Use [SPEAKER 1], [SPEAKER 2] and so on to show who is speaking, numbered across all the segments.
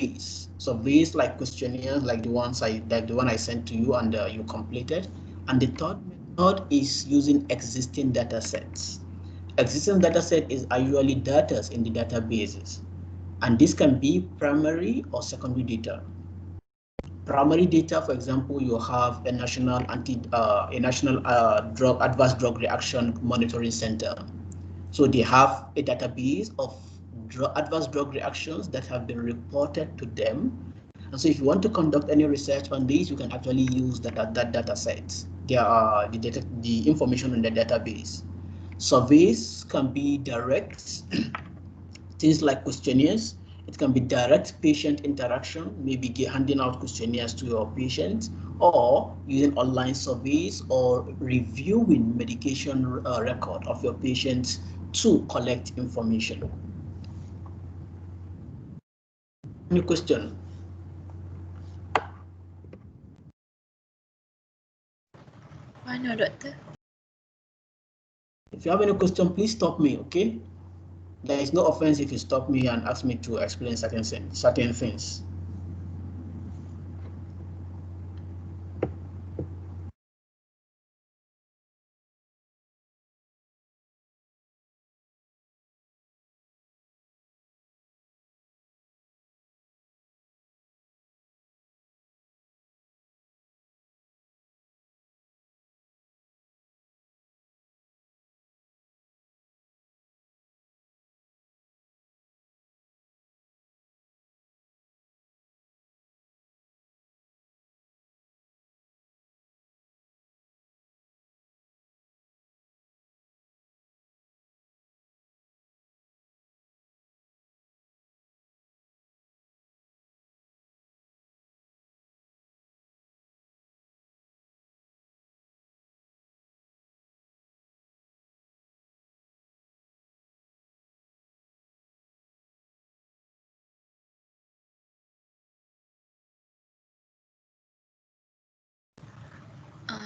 [SPEAKER 1] surveys like questionnaires, like the one I sent to you and you completed. And the third method is using existing data sets. Existing data set is usually data in the databases, and this can be primary or secondary data. Primary data, for example, you have a national drug adverse drug reaction monitoring center. So they have a database of adverse drug reactions that have been reported to them. And so if you want to conduct any research on these, you can actually use that data set. There are the information in the database. Surveys can be direct, things like questionnaires. It can be direct patient interaction, maybe handing out questionnaires to your patients, or using online surveys or reviewing medication record of your patients to collect information. Any question?
[SPEAKER 2] No, doctor.
[SPEAKER 1] If you have any question, please stop me, okay? There is no offense if you stop me and ask me to explain certain things.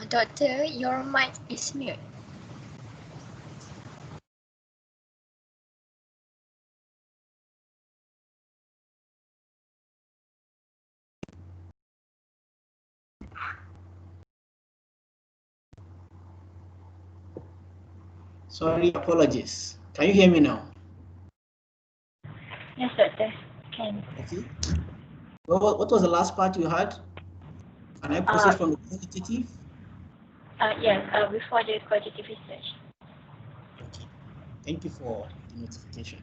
[SPEAKER 2] Doctor, your mic is mute.
[SPEAKER 1] Sorry, apologies. Can you hear me now?
[SPEAKER 2] Yes, doctor. Can.
[SPEAKER 1] Okay. What was the last part you had? Can I proceed from the quantitative?
[SPEAKER 2] Yes, before the qualitative research.
[SPEAKER 1] Okay. Thank you for the notification.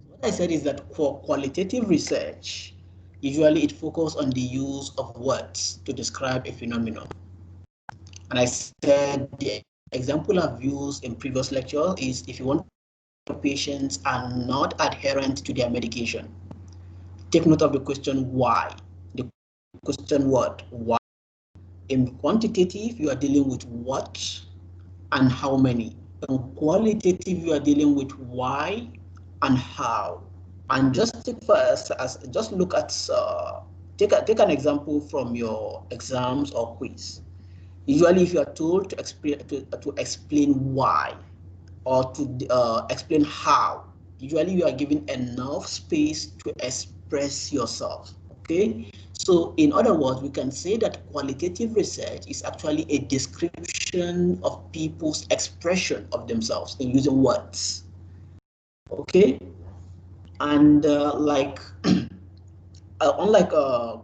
[SPEAKER 1] What I said is that for qualitative research, usually it focuses on the use of words to describe a phenomenon. And I said the example I've used in previous lecture is if you want patients are not adherent to their medication. Take note of the question why. The question what? Why? In quantitative, you are dealing with what and how many. In qualitative, you are dealing with why and how. And just take first as just look at take an example from your exams or quiz. Usually, if you are told to explain why or to explain how, usually you are given enough space to express yourself. Okay, so in other words, we can say that qualitative research is actually a description of people's expression of themselves in using words. Okay, and unlike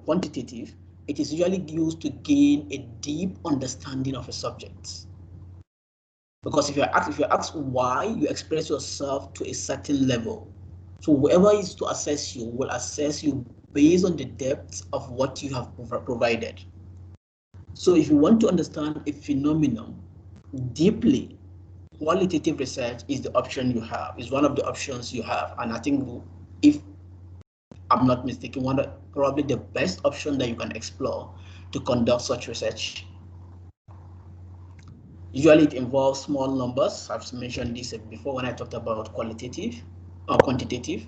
[SPEAKER 1] quantitative, it is usually used to gain a deep understanding of a subject. Because if you're asked why, you express yourself to a certain level. So whoever is to assess you will assess you based on the depth of what you have provided. So if you want to understand a phenomenon deeply, qualitative research is the option you have, is one of the options you have. And I think, if I'm not mistaken, probably the best option that you can explore to conduct such research. Usually it involves small numbers. I've mentioned this before when I talked about qualitative or quantitative.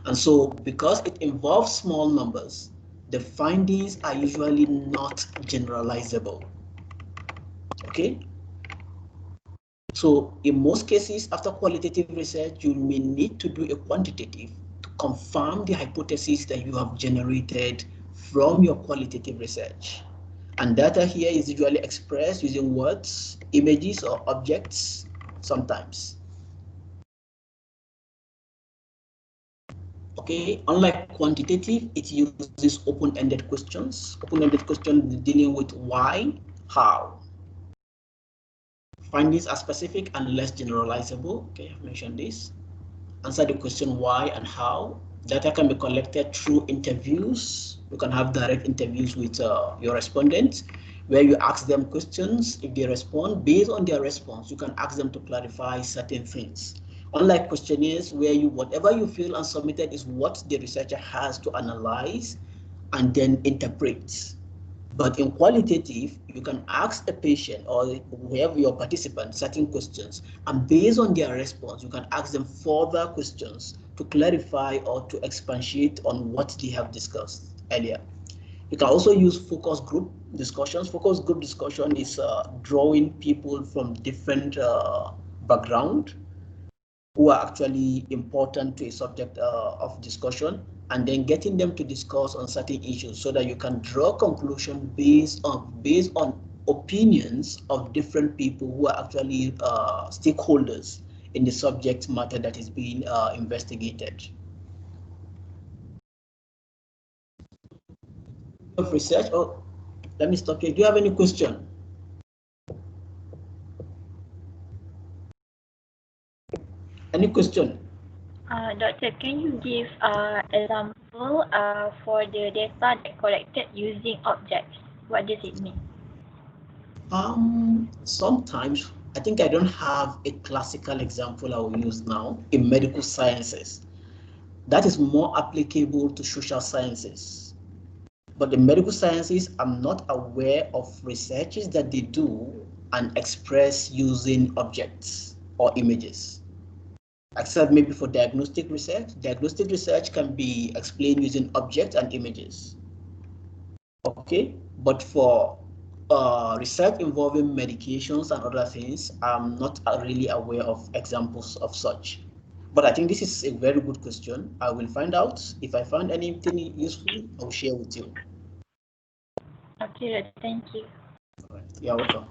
[SPEAKER 1] And so because it involves small numbers, the findings are usually not generalizable. Okay? So in most cases, after qualitative research, you may need to do a quantitative confirm the hypothesis that you have generated from your qualitative research. And data here is usually expressed using words, images, or objects sometimes. Okay, unlike quantitative, it uses open-ended questions. Open-ended questions dealing with why, how. Findings are specific and less generalizable. Okay, I've mentioned this. Answer the question why and how. Data can be collected through interviews. You can have direct interviews with your respondents where you ask them questions. If they respond, based on their response, you can ask them to clarify certain things. Unlike questionnaires where whatever you feel and submitted is what the researcher has to analyze and then interpret. But in qualitative, you can ask a patient or whoever your participant certain questions, and based on their response, you can ask them further questions to clarify or to expatiate on what they have discussed earlier. You can also use focus group discussions. Focus group discussion is drawing people from different background who are actually important to a subject of discussion, and then getting them to discuss on certain issues so that you can draw conclusion based on opinions of different people who are actually stakeholders in the subject matter that is being investigated. Of research, oh, let me stop here. Do you have any question? Any question?
[SPEAKER 2] Doctor, can you give example for the data that collected using objects? What does it mean?
[SPEAKER 1] Sometimes, I think I don't have a classical example I will use now in medical sciences. That is more applicable to social sciences. But the medical sciences, I'm not aware of researches that they do and express using objects or images. Except maybe for diagnostic research. Diagnostic research can be explained using objects and images. Okay, but for research involving medications and other things, I'm not really aware of examples of such. But I think this is a very good question. I will find out. If I find anything useful, I'll share with you.
[SPEAKER 2] Okay, thank you.
[SPEAKER 1] All right. You're welcome.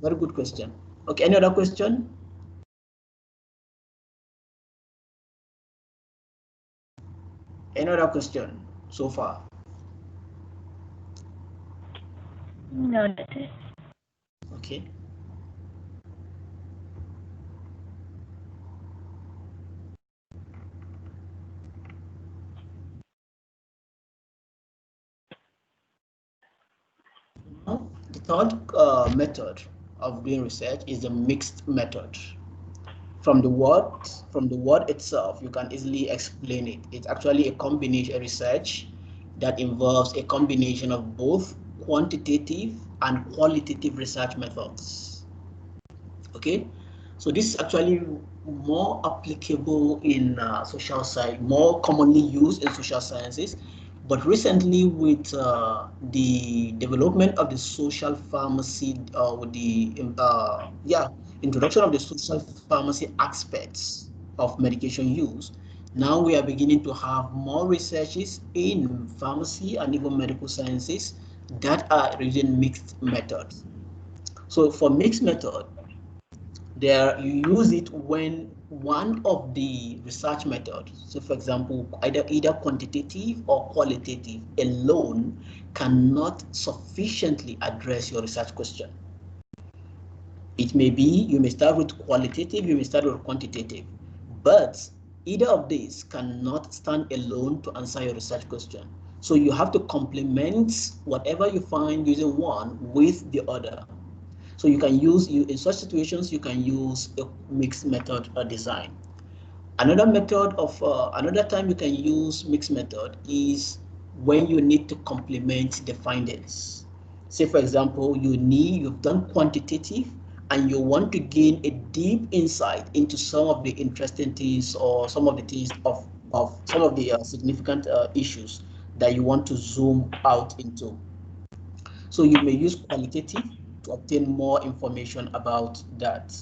[SPEAKER 1] Very good question. Okay, any other question? Any other question so far?
[SPEAKER 2] No, doctor.
[SPEAKER 1] Okay. Now, the third method of doing research is the mixed method. From the word itself, you can easily explain it. It's actually a combination research that involves a combination of both quantitative and qualitative research methods. Okay, so this is actually more applicable in social science, more commonly used in social sciences. But recently, with the development of the social pharmacy, with the introduction of the social pharmacy aspects of medication use, now we are beginning to have more researches in pharmacy and even medical sciences that are using mixed methods. So for mixed method, there you use it when one of the research methods, so for example, either quantitative or qualitative alone cannot sufficiently address your research question. It may be you may start with qualitative, you may start with quantitative, but either of these cannot stand alone to answer your research question. So you have to complement whatever you find using one with the other. So you can use, in such situations, you can use a mixed method design. Another time you can use mixed method is when you need to complement the findings. Say, for example, you've done quantitative and you want to gain a deep insight into some of the interesting things or some of the things of some of the significant issues that you want to zoom out into. So you may use qualitative to obtain more information about that.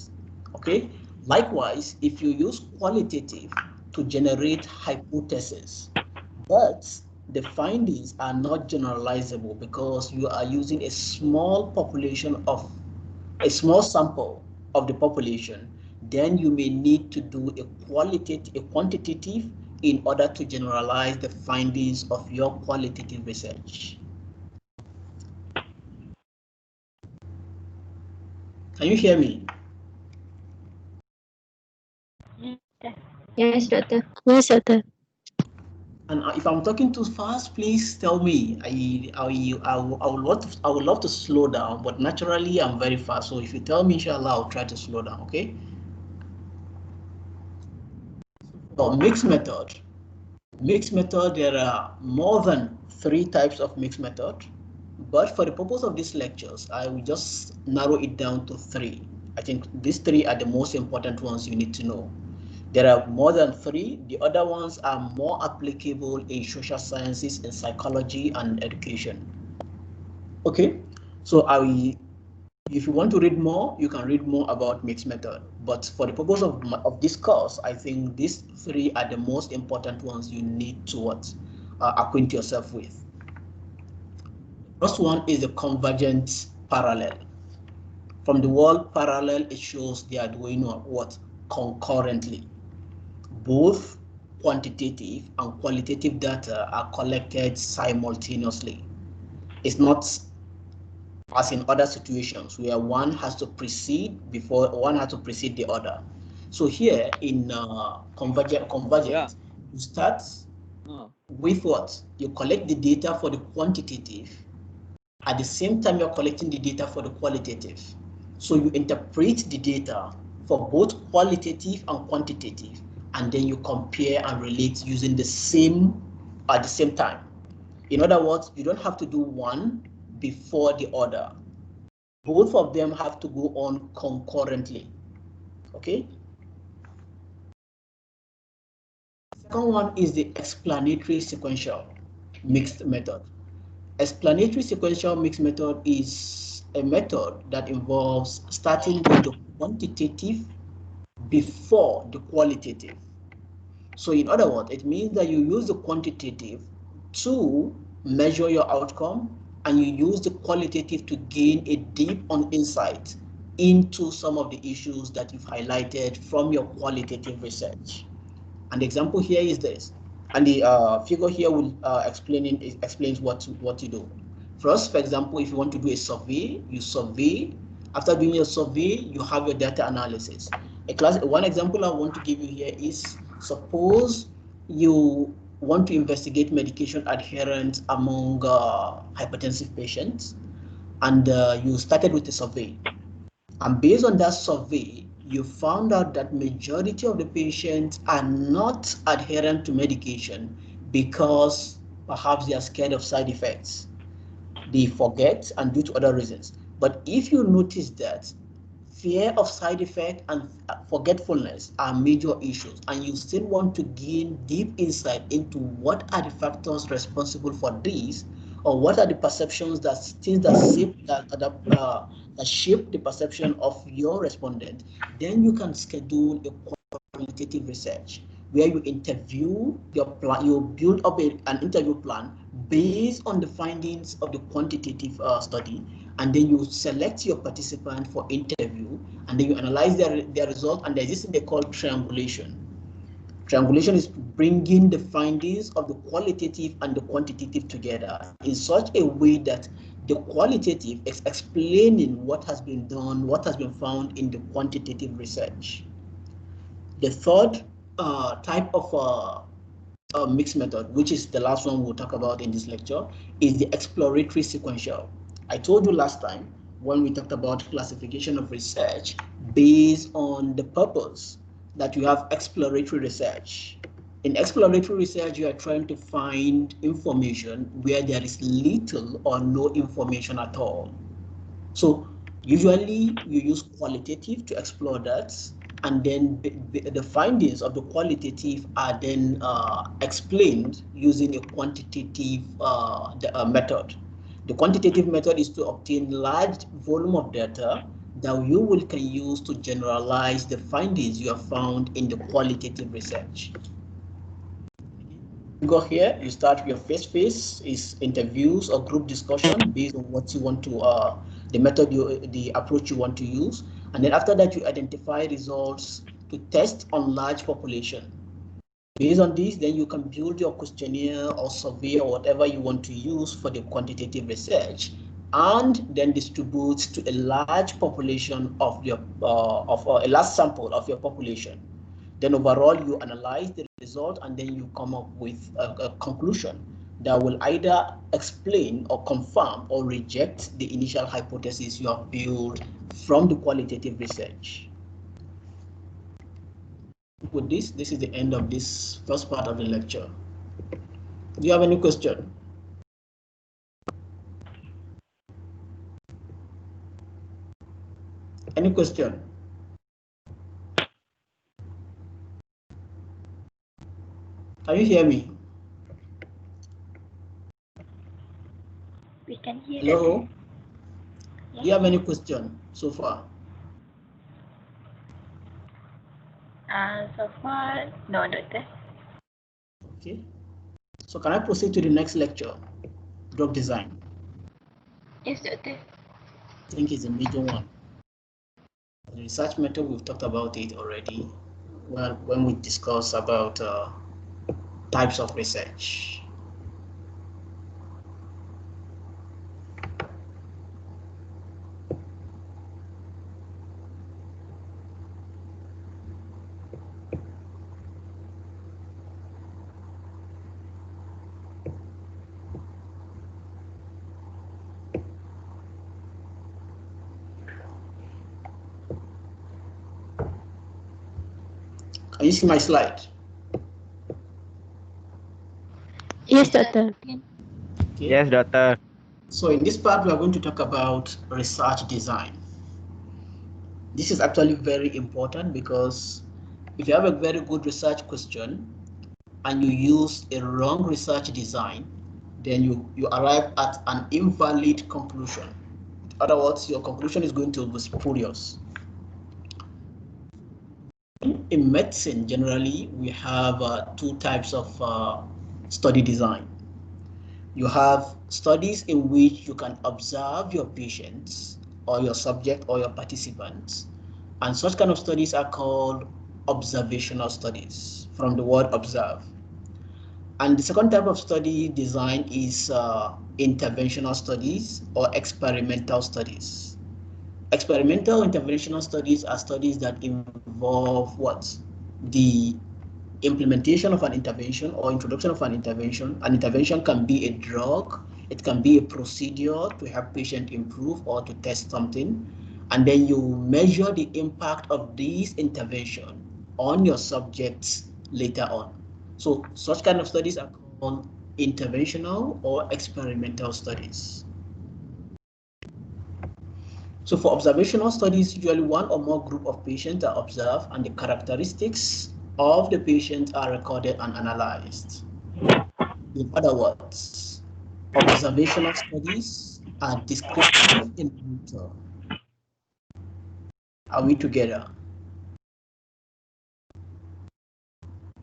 [SPEAKER 1] Okay. Likewise, if you use qualitative, to generate hypotheses, but the findings are not generalizable because you are using a small sample of the population. Then you may need to do a quantitative in order to generalize the findings of your qualitative research. Can you hear me?
[SPEAKER 3] Yes, Doctor. Yes, Doctor.
[SPEAKER 1] And if I'm talking too fast, please tell me. I would love to slow down, but naturally I'm very fast. So if you tell me, inshallah, I'll try to slow down. Okay. For mixed method, there are more than 3 types of mixed method, but for the purpose of these lectures, I will just narrow it down to 3. I think these 3 are the most important ones you need to know. There are more than 3. The other ones are more applicable in social sciences, in psychology and education. Okay, so if you want to read more, you can read more about mixed method. But for the purpose of this course, I think these 3 are the most important ones you need to acquaint yourself with. The first one is the convergent parallel. From the word parallel, it shows they are doing what? Concurrently. Both quantitative and qualitative data are collected simultaneously. It's not as in other situations where one has to precede the other. So here in convergent, you start with what? You collect the data for the quantitative. At the same time, you're collecting the data for the qualitative. So you interpret the data for both qualitative and quantitative, and then you compare and relate using at the same time. In other words, you don't have to do one before the other. Both of them have to go on concurrently. Okay. Second one is the explanatory sequential mixed method. Explanatory sequential mixed method is a method that involves starting with the quantitative before the qualitative. So in other words, it means that you use the quantitative to measure your outcome, and you use the qualitative to gain a deep insight into some of the issues that you've highlighted from your qualitative research. And the example here is this, and the figure here will explains what you do. First, for example, if you want to do a survey, you survey. After doing your survey, you have your data analysis. One example I want to give you here is, suppose you want to investigate medication adherence among hypertensive patients, and you started with a survey. And based on that survey, you found out that majority of the patients are not adherent to medication because perhaps they are scared of side effects. They forget and due to other reasons. But if you notice that fear of side effect and forgetfulness are major issues, and you still want to gain deep insight into what are the factors responsible for these, or what are the perceptions that shape the perception of your respondent, then you can schedule a qualitative research where you interview you build up an interview plan based on the findings of the quantitative study, and then you select your participant for interview, and then you analyze their result, and there's this thing they call triangulation. Triangulation is bringing the findings of the qualitative and the quantitative together in such a way that the qualitative is explaining what has been done, what has been found in the quantitative research. The third type of mixed method, which is the last one we'll talk about in this lecture, is the exploratory sequential. I told you last time when we talked about classification of research based on the purpose that you have exploratory research. In exploratory research, you are trying to find information where there is little or no information at all. So usually you use qualitative to explore that, and then the findings of the qualitative are then explained using a quantitative method. The quantitative method is to obtain large volume of data that can use to generalize the findings you have found in the qualitative research. go here, you start your first phase is interviews or group discussion based on what you want to, the method, the approach you want to use. And then after that, you identify results to test on large population. Based on this, then you can build your questionnaire or survey or whatever you want to use for the quantitative research, and then distribute to a large population of your a large sample of your population. Then overall, you analyze the result and then you come up with a conclusion that will either explain or confirm or reject the initial hypothesis you have built from the qualitative research. With this is the end of this first part of the lecture. Do you have any question? Any question? Can you hear me?
[SPEAKER 2] We can hear.
[SPEAKER 1] Hello?
[SPEAKER 2] Yes.
[SPEAKER 1] Do you have any question so far?
[SPEAKER 2] So far, no, Doctor.
[SPEAKER 1] Okay. So can I proceed to the next lecture? Drug design.
[SPEAKER 2] Yes, Doctor.
[SPEAKER 1] I think it's a major one. The research method, we've talked about it already when we discuss about types of research. Can you see my slide?
[SPEAKER 3] Yes, Doctor.
[SPEAKER 1] Okay.
[SPEAKER 4] Yes, Doctor.
[SPEAKER 1] So in this part, we are going to talk about research design. This is actually very important because if you have a very good research question and you use a wrong research design, then you arrive at an invalid conclusion. In other words, your conclusion is going to be spurious. In medicine, generally, we have two types of study design. You have studies in which you can observe your patients or your subject or your participants, and such kind of studies are called observational studies, from the word observe. And the second type of study design is interventional studies or experimental studies. Experimental interventional studies are studies that involve what? The implementation of an intervention or introduction of an intervention. An intervention can be a drug, it can be a procedure to help patient improve or to test something. And then you measure the impact of this intervention on your subjects later on. So such kind of studies are called interventional or experimental studies. So for observational studies, usually one or more group of patients are observed and the characteristics of the patient are recorded and analyzed. In other words, observational studies are descriptive in nature. Are we together?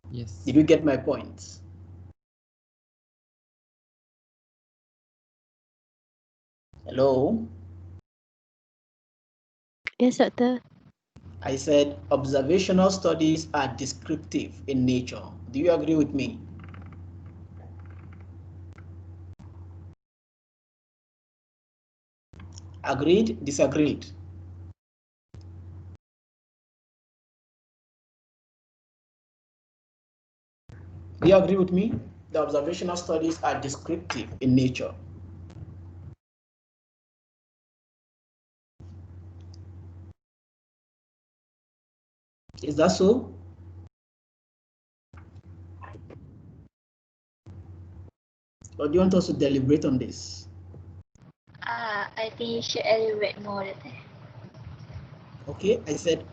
[SPEAKER 5] Yes.
[SPEAKER 1] Did you get my point? Hello?
[SPEAKER 3] Yes, Doctor.
[SPEAKER 1] I said observational studies are descriptive in nature. Do you agree with me? Agreed? Disagreed? Do you agree with me? The observational studies are descriptive in nature. Is that so? Or do you want us to deliberate on this?
[SPEAKER 2] I think you should elaborate more, Doctor.
[SPEAKER 1] Okay, I said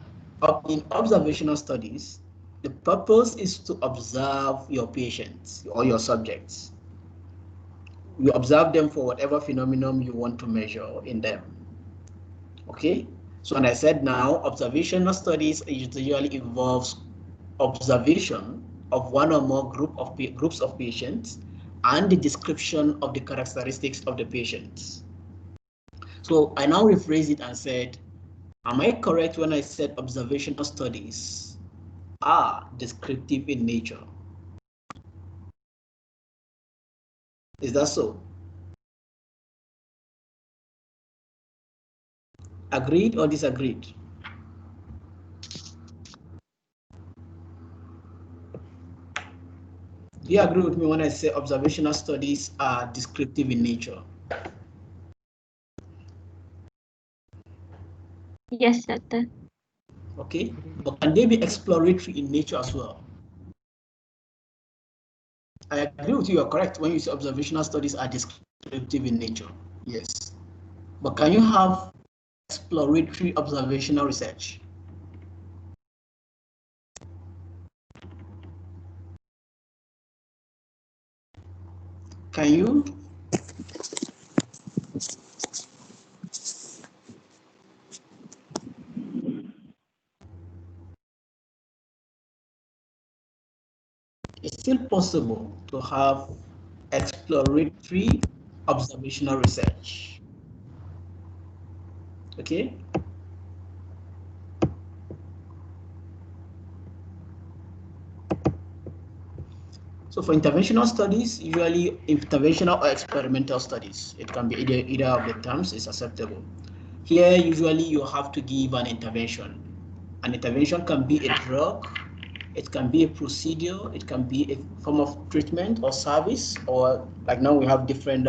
[SPEAKER 1] in observational studies, the purpose is to observe your patients or your subjects. You observe them for whatever phenomenon you want to measure in them. Okay, so and I said now observational studies usually involves observation of one or more groups of patients and the description of the characteristics of the patients. So I now rephrase it and said, am I correct when I said observational studies are descriptive in nature? Is that so? Agreed or disagreed? Do you agree with me when I say observational studies are descriptive in nature?
[SPEAKER 3] Yes, doctor.
[SPEAKER 1] Okay, but can they be exploratory in nature as well? I agree with you, you're correct when you say observational studies are descriptive in nature. Yes. But can you have exploratory observational research? Can you? It's still possible to have exploratory observational research. Okay? So for interventional studies, usually interventional or experimental studies, it can be either of the terms is acceptable. Here, usually you have to give an intervention. An intervention can be a drug, it can be a procedure, it can be a form of treatment or service, or like now we have different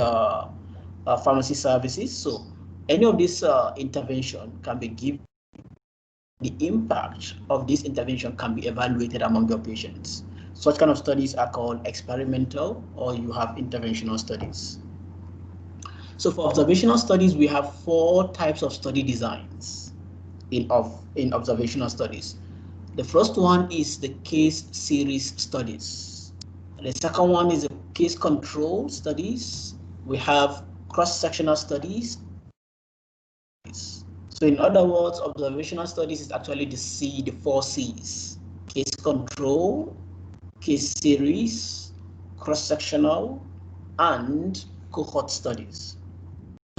[SPEAKER 1] pharmacy services. So any of this intervention can be given. The impact of this intervention can be evaluated among your patients. Such kind of studies are called experimental, or you have interventional studies. So for observational studies, we have 4 types of study designs in observational studies. The first one is the case series studies. The second one is the case control studies. We have cross-sectional studies. So in other words, observational studies is actually the 4 C's: case control, case series, cross-sectional, and cohort studies.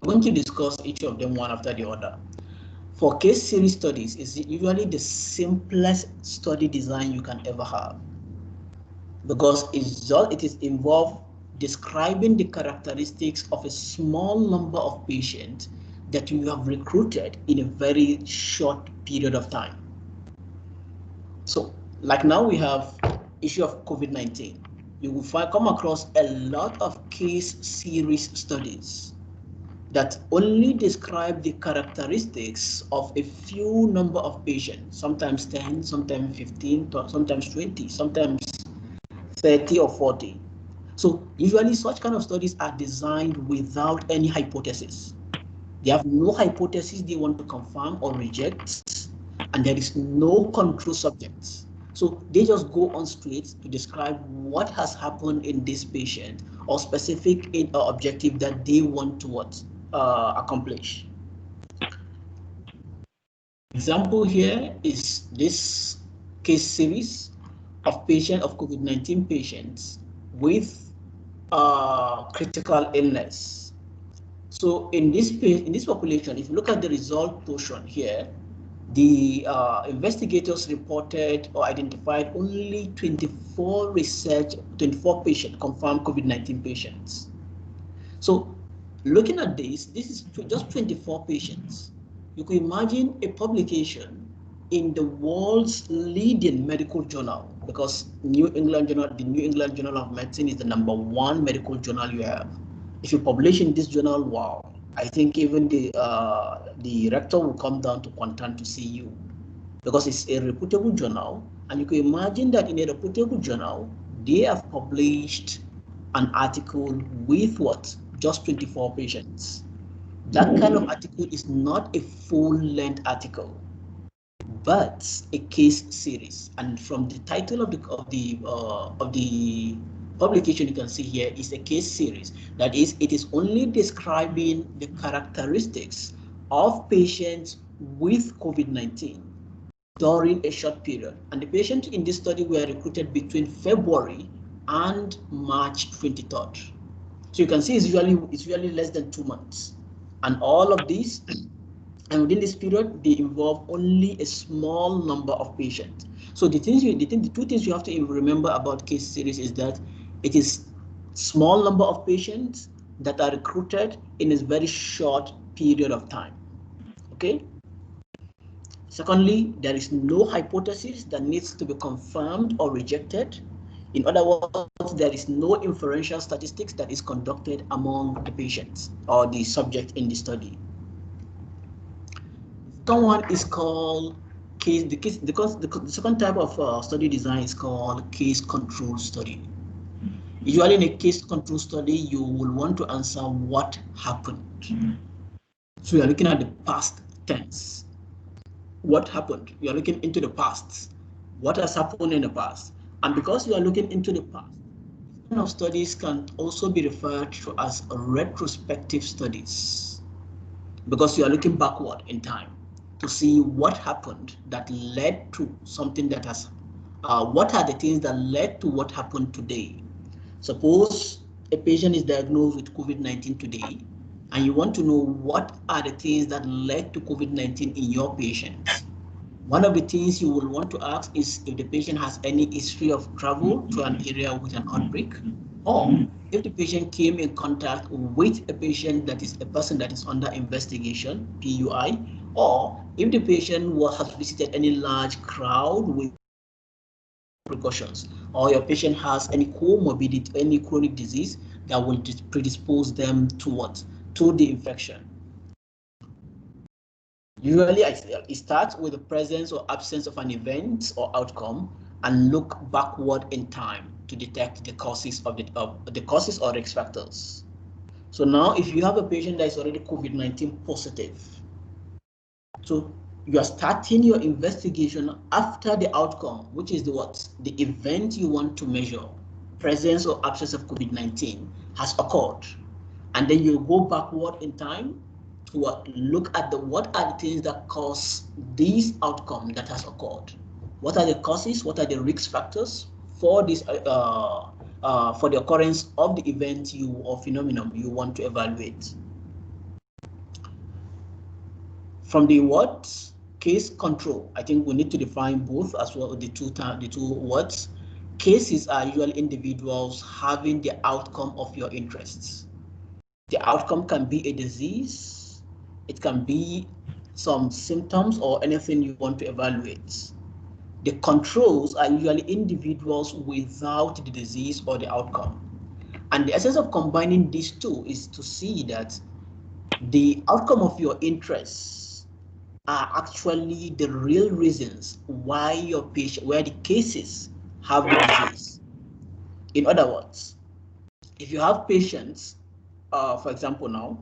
[SPEAKER 1] We're going to discuss each of them one after the other. For case series studies, it's usually the simplest study design you can ever have, because it is involved describing the characteristics of a small number of patients that you have recruited in a very short period of time. So, like now we have issue of COVID-19. You will come across a lot of case series studies that only describe the characteristics of a few number of patients, sometimes 10, sometimes 15, sometimes 20, sometimes 30 or 40. So usually such kind of studies are designed without any hypothesis. They have no hypothesis they want to confirm or reject, and there is no control subjects. So they just go on straight to describe what has happened in this patient or specific objective that they want to accomplish. Example here is this case series of COVID-19 patients with critical illness. So in this population, if you look at the result portion here, the investigators reported or identified only 24 patient confirmed COVID-19 patients. So looking at this is just 24 patients. You could imagine a publication in the world's leading medical journal, because the New England Journal of Medicine is the #1 medical journal you have. If you publish in this journal, wow, I think even the rector will come down to Kuantan to see you, because it's a reputable journal. And you can imagine that in a reputable journal, they have published an article with just 24 patients. That kind of article is not a full-length article, but a case series. And from the title of the publication, you can see here is a case series. That is, it is only describing the characteristics of patients with COVID-19. during a short period. And the patients in this study were recruited between February and March 23rd. So you can see it's usually less than 2 months. And all of these, and within this period, they involve only a small number of patients. So the two things you have to remember about case series is that it is small number of patients that are recruited in a very short period of time. Okay. Secondly, there is no hypothesis that needs to be confirmed or rejected. In other words, there is no inferential statistics that is conducted among the patients or the subject in the study. The second one is called the second type of study design is called case control study. Usually in a case control study, you will want to answer what happened. So you are looking at the past tense. What happened? You are looking into the past. What has happened in the past? And because you are looking into the past, this kind of studies can also be referred to as retrospective studies, because you are looking backward in time to see what happened that led to something that has, what are the things that led to what happened today. Suppose a patient is diagnosed with COVID-19 today, and you want to know what are the things that led to COVID-19 in your patient. One of the things you will want to ask is if the patient has any history of travel to an area with an outbreak, or if the patient came in contact with a patient that is a person that is under investigation, PUI, or if the patient has visited any large crowd with precautions, or your patient has any comorbidity, any chronic disease that will predispose them to what? To the infection. Usually, it starts with the presence or absence of an event or outcome, and look backward in time to detect the causes of the causes or risk factors. So now, if you have a patient that is already COVID-19 positive, so you are starting your investigation after the outcome, which is the event you want to measure, presence or absence of COVID-19 has occurred, and then you go backward in time to look at what are the things that cause this outcome that has occurred. What are the causes? What are the risk factors for this for the occurrence of the event or phenomenon you want to evaluate? From the case control, I think we need to define both as well, the two words. Cases are usually individuals having the outcome of your interests. The outcome can be a disease, it can be some symptoms or anything you want to evaluate. The controls are usually individuals without the disease or the outcome. And the essence of combining these two is to see that the outcome of your interests are actually the real reasons why your patient, where the cases have the disease. In other words, if you have patients, for example, now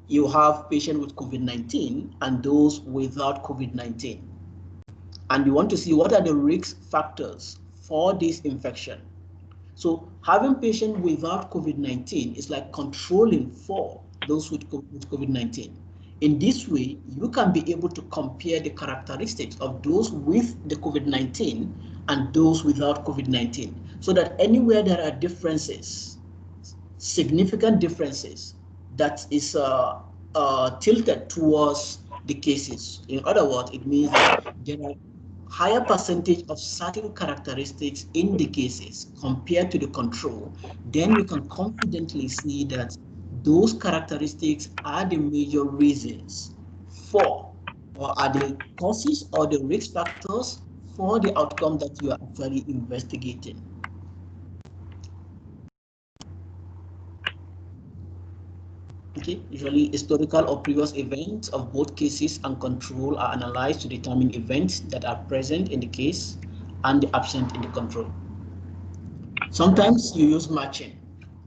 [SPEAKER 1] you have patients with COVID-19 and those without COVID-19, and you want to see what are the risk factors for this infection. So having patients without COVID-19 is like controlling for those with COVID-19. In this way, you can be able to compare the characteristics of those with the COVID-19 and those without COVID-19, so that anywhere there are differences, significant differences, that is tilted towards the cases. In other words, it means that there are higher percentage of certain characteristics in the cases compared to the control, then we can confidently see that those characteristics are the major reasons for, or are the causes or the risk factors for the outcome that you are actually investigating. Okay, usually historical or previous events of both cases and control are analyzed to determine events that are present in the case and absent in the control. Sometimes you use matching,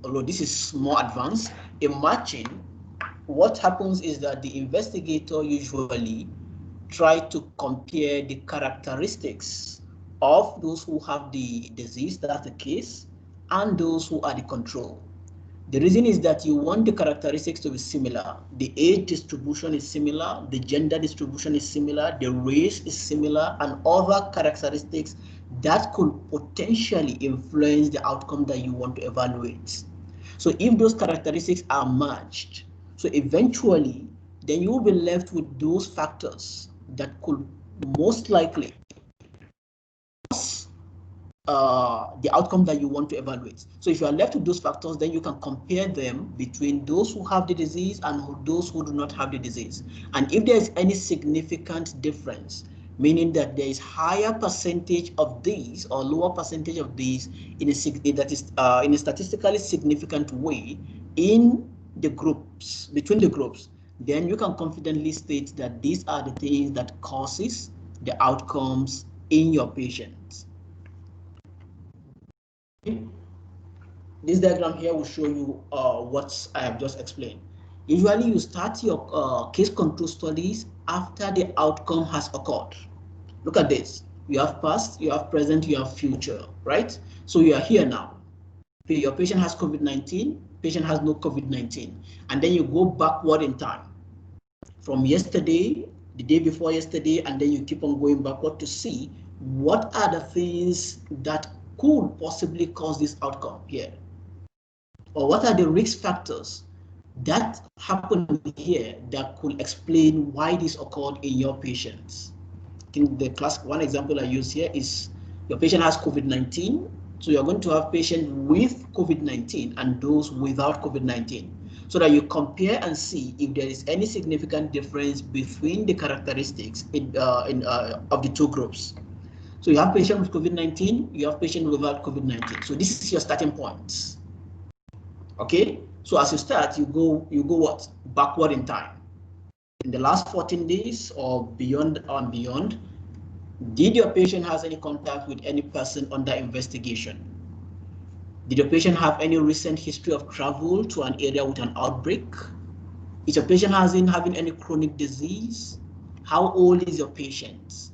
[SPEAKER 1] although this is more advanced. In matching, what happens is that the investigator usually try to compare the characteristics of those who have the disease, that's the case, and those who are the control. The reason is that you want the characteristics to be similar. The age distribution is similar, the gender distribution is similar, the race is similar, and other characteristics that could potentially influence the outcome that you want to evaluate. So if those characteristics are matched, so eventually, then you will be left with those factors that could most likely the outcome that you want to evaluate. So if you are left with those factors, then you can compare them between those who have the disease and those who do not have the disease. And if there is any significant difference, meaning that there is higher percentage of these or lower percentage of these in a statistically significant way in the groups, between the groups, then you can confidently state that these are the things that causes the outcomes in your patients. This diagram here will show you what I have just explained. Usually you start your case control studies after the outcome has occurred. Look at this. You have past, you have present, you have future, right? So you are here now. Your patient has COVID-19, patient has no COVID-19. And then you go backward in time. From yesterday, the day before yesterday, and then you keep on going backward to see what are the things that could possibly cause this outcome here, or what are the risk factors that happen here that could explain why this occurred in your patients. I think the classic one example I use here is your patient has COVID-19, so you're going to have patients with COVID-19 and those without COVID-19, so that you compare and see if there is any significant difference between the characteristics of the two groups. So you have patient with COVID-19, you have patient without COVID-19. So this is your starting point. Okay, so as you start, you go what? Backward in time. In the last 14 days or beyond and beyond, did your patient has any contact with any person under investigation? Did your patient have any recent history of travel to an area with an outbreak? Is your patient having any chronic disease? How old is your patient?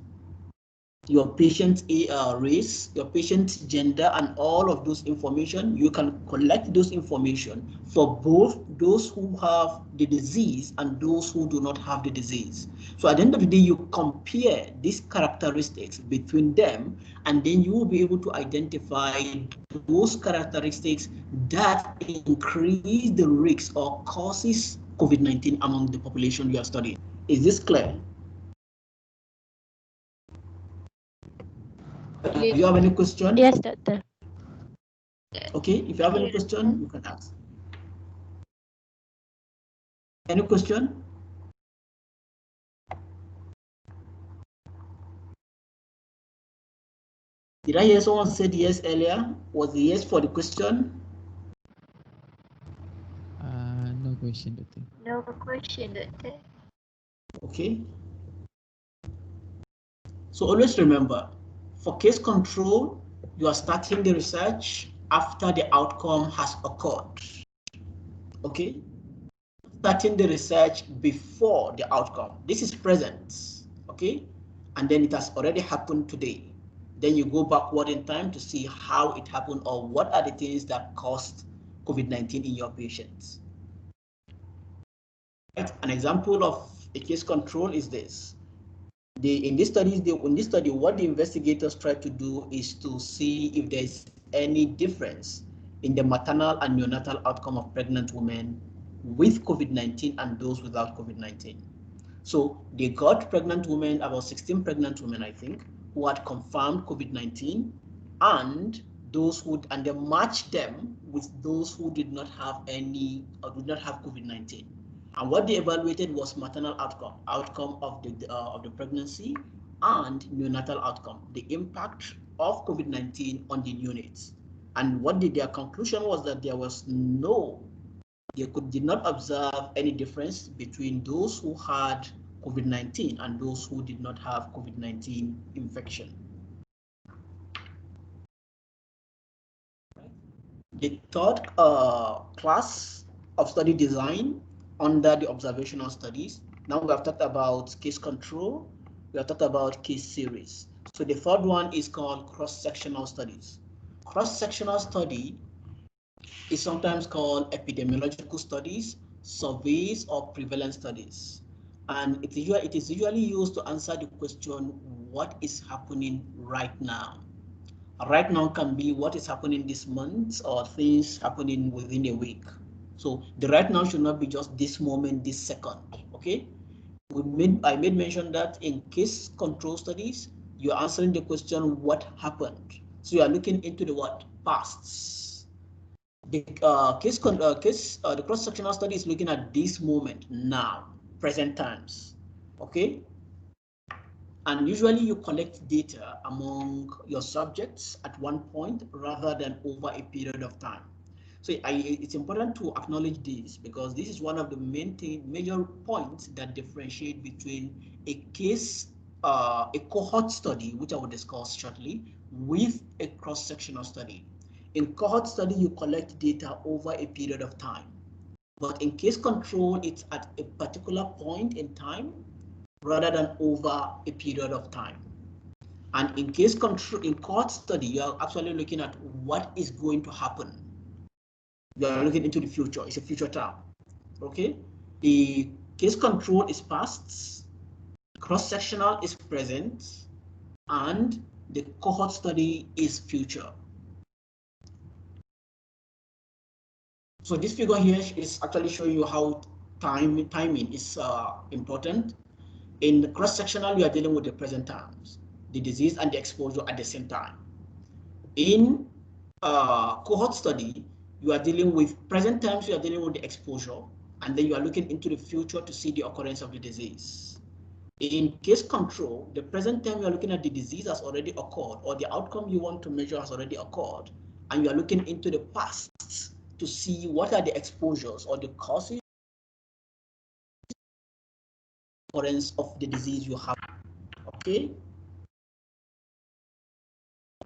[SPEAKER 1] Your patient's race, your patient's gender, and all of those information, you can collect those information for both those who have the disease and those who do not have the disease. So at the end of the day, you compare these characteristics between them, and then you will be able to identify those characteristics that increase the risk or causes COVID-19 among the population you are studying. Is this clear? Do you have any question?
[SPEAKER 3] Yes, doctor.
[SPEAKER 1] Okay, if you have any question, you can ask. Any question? Did I hear someone said yes earlier? Was the yes for the question?
[SPEAKER 5] No question, doctor.
[SPEAKER 2] No question, doctor.
[SPEAKER 1] Okay. So always remember, for case control, you are starting the research after the outcome has occurred. Okay? Starting the research before the outcome. This is present. Okay? And then it has already happened today. Then you go backward in time to see how it happened or what are the things that caused COVID-19 in your patients. Right? An example of a case control is this. In this study, what the investigators tried to do is to see if there is any difference in the maternal and neonatal outcome of pregnant women with COVID-19 and those without COVID-19. So they got pregnant women, about 16 pregnant women, I think, who had confirmed COVID-19, and they matched them with those who did not have any or did not have COVID-19. And what they evaluated was maternal outcome of the pregnancy, and neonatal outcome, the impact of COVID-19 on the neonates. And their conclusion was that they did not observe any difference between those who had COVID-19 and those who did not have COVID-19 infection. The third class of study design under the observational studies. Now we have talked about case control, we have talked about case series. So the third one is called cross-sectional studies. Cross-sectional study is sometimes called epidemiological studies, surveys, or prevalence studies. And it is usually used to answer the question, what is happening right now? Right now can be what is happening this month or things happening within a week. So the right now should not be just this moment, this second, okay? I made mention that in case control studies, you're answering the question, what happened? So you are looking into the what? Past. The the cross-sectional study is looking at this moment, now, present times, okay? And usually you collect data among your subjects at one point rather than over a period of time. So it's important to acknowledge this because this is one of the major points that differentiate between a cohort study, which I will discuss shortly, with a cross-sectional study. In cohort study, you collect data over a period of time. But in case control, it's at a particular point in time rather than over a period of time. And in case control, in cohort study, you are actually looking at what is going to happen. You are looking into the future. It's a future term. Okay. The case control is past, cross-sectional is present, and the cohort study is future. So this figure here is actually showing you how timing is important. In the cross-sectional, you are dealing with the present times, the disease and the exposure at the same time. In cohort study, you are dealing with present times, you are dealing with the exposure, and then you are looking into the future to see the occurrence of the disease. In case control, the present time you are looking at the disease has already occurred, or the outcome you want to measure has already occurred, and you are looking into the past to see what are the exposures or the causes occurrence of the disease you have. Okay.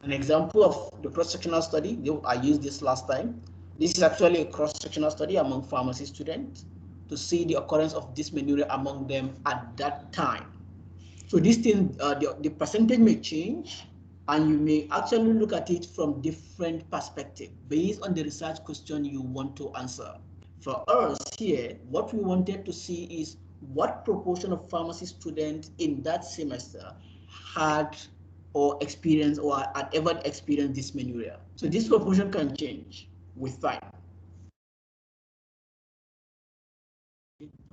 [SPEAKER 1] An example of the cross-sectional study, I used this last time. This is actually a cross-sectional study among pharmacy students to see the occurrence of dysmenorrhea among them at that time. So this thing, the percentage may change, and you may actually look at it from different perspectives based on the research question you want to answer. For us here, what we wanted to see is what proportion of pharmacy students in that semester had or experienced or had ever experienced dysmenorrhea. So this proportion can change with time.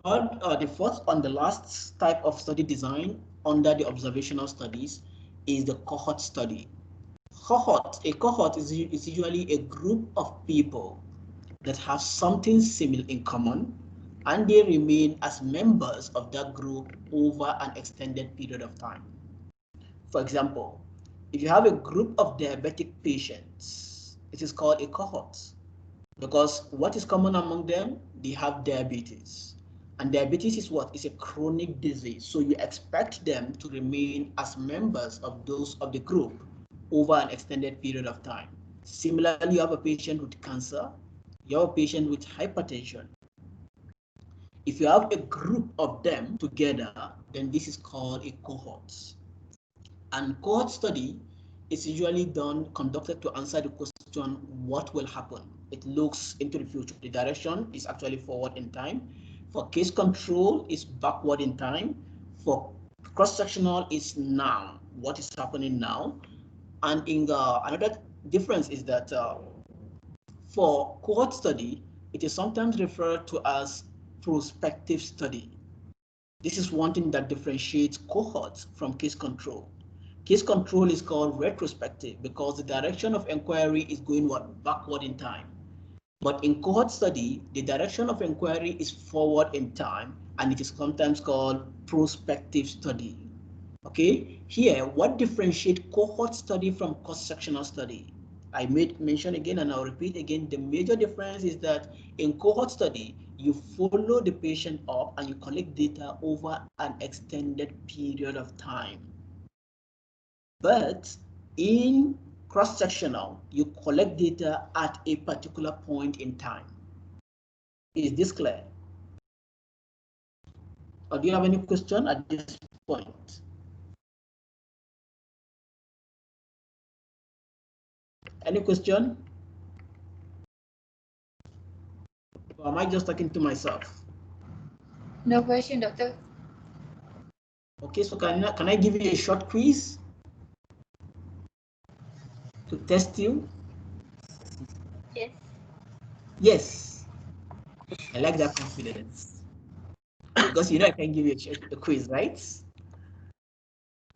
[SPEAKER 1] The fourth and the last type of study design under the observational studies is the cohort study. A cohort is usually a group of people that have something similar in common, and they remain as members of that group over an extended period of time. For example, if you have a group of diabetic patients, it is called a cohort because what is common among them? They have diabetes. And diabetes is what? It's a chronic disease. So you expect them to remain as members of those of the group over an extended period of time. Similarly, you have a patient with cancer, you have a patient with hypertension. If you have a group of them together, then this is called a cohort. And cohort study is usually conducted to answer the question, what will happen? It looks into the future. The direction is actually forward in time. For case control, it's backward in time. For cross-sectional, it's now. What is happening now? And in another difference is that for cohort study, it is sometimes referred to as prospective study. This is one thing that differentiates cohorts from case control. Case control is called retrospective because the direction of inquiry is going backward in time. But in cohort study, the direction of inquiry is forward in time, and it is sometimes called prospective study. Okay, here, what differentiates cohort study from cross-sectional study? I made mention again, and I'll repeat again, the major difference is that in cohort study, you follow the patient up and you collect data over an extended period of time. But in cross-sectional, you collect data at a particular point in time. Is this clear? Or do you have any question at this point? Any question? Or am I just talking to myself?
[SPEAKER 2] No question, Doctor.
[SPEAKER 1] Okay, so can I give you a short quiz to test you?
[SPEAKER 2] Yes.
[SPEAKER 1] Yes, I like that confidence. Because you know I can give you a quiz, right?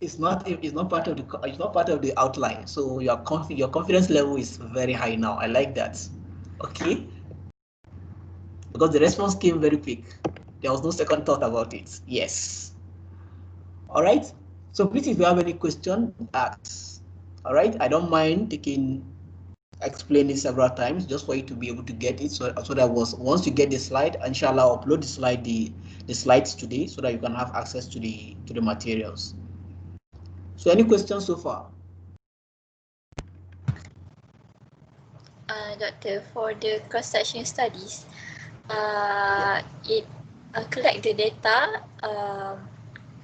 [SPEAKER 1] It's not part of the outline. So your confidence level is very high now. I like that. Okay, because the response came very quick. There was no second thought about it. Yes. All right. So please, if you have any question, ask. All right. I don't mind explain it several times just for you to be able to get it. So that once you get the slide, inshallah, I'll upload the slides today so that you can have access to the materials. So any questions so far?
[SPEAKER 2] Doctor, for the cross-section studies, it collect the data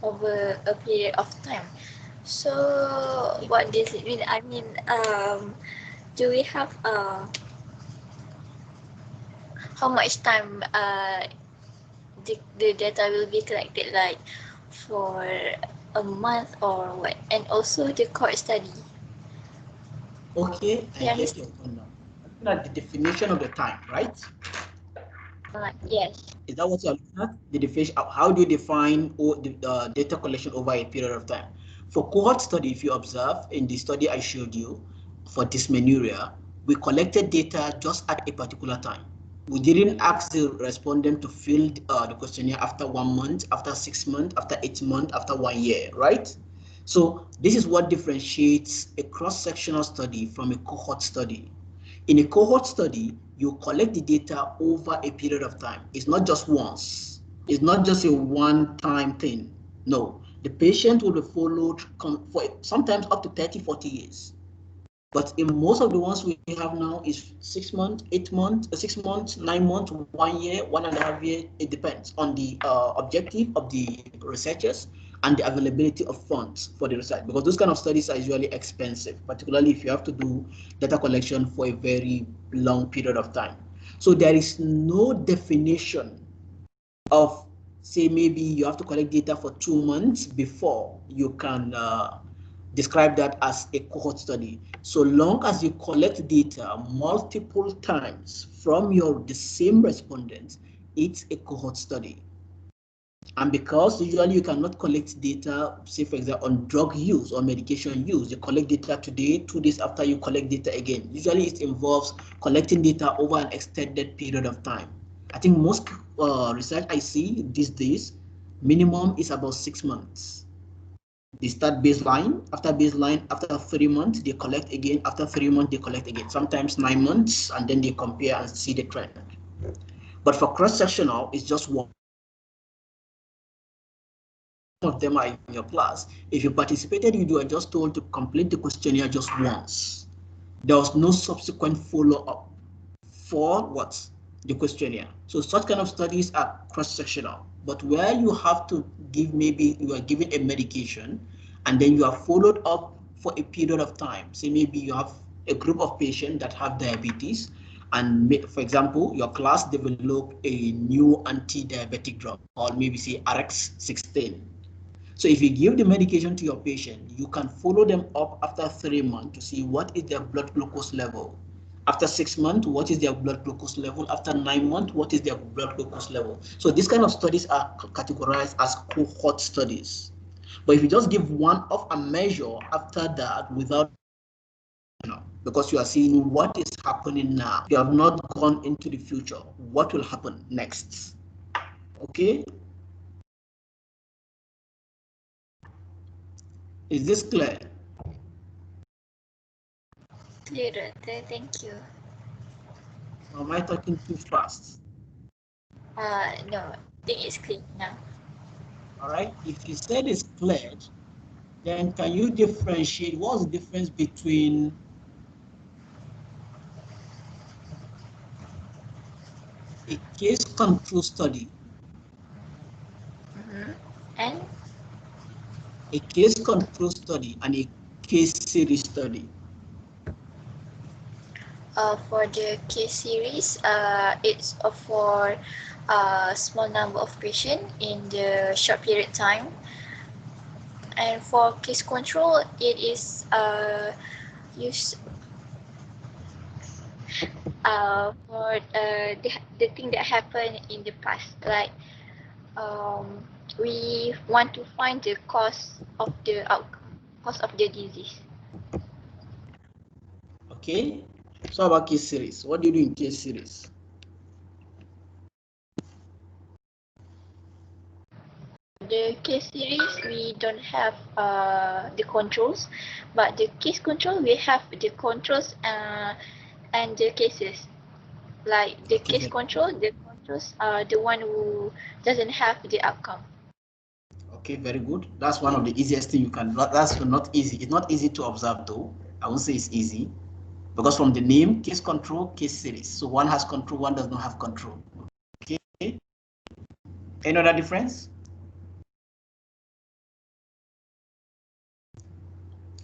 [SPEAKER 2] over a period of time. So what does it mean? I mean, do we have how much time the data will be collected, like for a month or what? And also the court study.
[SPEAKER 1] Okay, I
[SPEAKER 2] Yeah,
[SPEAKER 1] get your point now. Looking at the definition of the time, right?
[SPEAKER 2] yes.
[SPEAKER 1] Is that what you're looking at? The definition. How do you define the data collection over a period of time? For cohort study, if you observe in the study I showed you for dysmenorrhea, we collected data just at a particular time. We didn't ask the respondent to fill the questionnaire after 1 month, after 6 months, after 8 months, after 1 year, right? So this is what differentiates a cross-sectional study from a cohort study. In a cohort study, you collect the data over a period of time. It's not just once. It's not just a one-time thing. No, the patient will be followed for sometimes up to 30, 40 years. But in most of the ones we have now is 6 months, 8 months, 6 months, 9 months, 1 year, 1.5 years. It depends on the objective of the researchers and the availability of funds for the research, because those kind of studies are usually expensive, particularly if you have to do data collection for a very long period of time. So there is no definition of, say, maybe you have to collect data for 2 months before you can describe that as a cohort study. So long as you collect data multiple times from the same respondents, it's a cohort study. And because usually you cannot collect data, say for example, on drug use or medication use, you collect data today, 2 days after you collect data again. Usually it involves collecting data over an extended period of time. I think most research I see these days, minimum is about 6 months. They start baseline, after 3 months, they collect again, after 3 months, they collect again, sometimes 9 months, and then they compare and see the trend. But for cross-sectional, it's just one. Of them are in your class. If you participated, you were just told to complete the questionnaire just once. There was no subsequent follow-up for what? The questionnaire. So such kind of studies are cross-sectional. But where you have to give, maybe you are given a medication and then you are followed up for a period of time. Say maybe you have a group of patients that have diabetes, and for example, your class developed a new anti-diabetic drug, or maybe say RX-16. So if you give the medication to your patient, you can follow them up after 3 months to see what is their blood glucose level. After 6 months, what is their blood glucose level? After 9 months, what is their blood glucose level? So these kind of studies are categorized as cohort studies. But if you just give one of a measure after that without, because you are seeing what is happening now, you have not gone into the future. What will happen next? Okay? Is this clear?
[SPEAKER 2] Clear, Doctor. Thank you.
[SPEAKER 1] Or am I talking too fast?
[SPEAKER 2] No, I think it's clear now.
[SPEAKER 1] All right. If you said it's cleared, then can you differentiate what's the difference between a case control study,
[SPEAKER 2] And
[SPEAKER 1] a case control study, and a case series study?
[SPEAKER 2] For the case series, it's for a small number of patients in the short period time. And for case control, it is used for the thing that happened in the past. Like we want to find the cause of the outcome, cause of the disease.
[SPEAKER 1] Okay. So about case series, what do you do in case series?
[SPEAKER 2] The case series, we don't have the controls, but the case control, we have the controls and the cases. Like the
[SPEAKER 1] Okay,
[SPEAKER 2] case control, the controls are the one who doesn't have the outcome.
[SPEAKER 1] okay, very good. That's one of the easiest thing you can. That's not easy. It's not easy to observe though. I won't say it's easy because from the name, case control, case series. So one has control, one does not have control. Okay. Any other difference?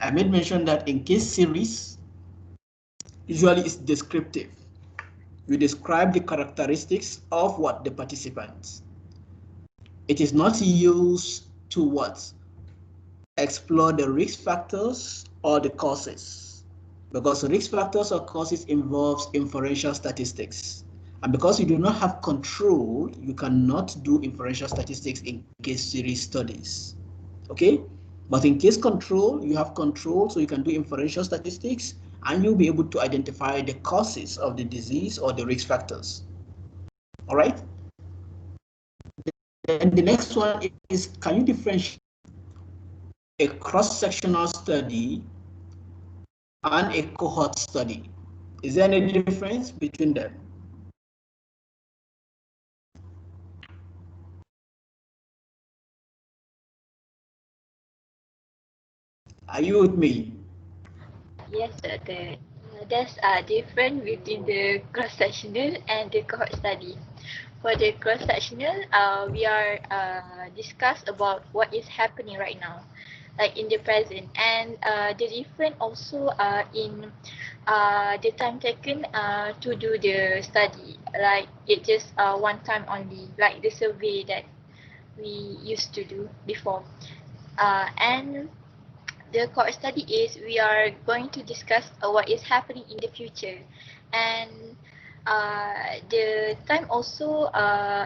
[SPEAKER 1] I made mention that in case series, usually it's descriptive. You describe the characteristics of what the participants. It is not used to what? Explore the risk factors or the causes. Because risk factors or causes involves inferential statistics. And because you do not have control, you cannot do inferential statistics in case series studies. Okay? But in case control, you have control, so you can do inferential statistics, and you'll be able to identify the causes of the disease or the risk factors. All right? And the next one is, can you differentiate a cross-sectional study and a cohort study? Is there any difference between them? Are you with me?
[SPEAKER 2] Yes, there's a difference between the cross-sectional and the cohort study. For the cross-sectional, we are discuss about what is happening right now, like in the present, and the difference also in the time taken to do the study. Like it just one time only, like the survey that we used to do before, and the core study is we are going to discuss what is happening in the future, and the time also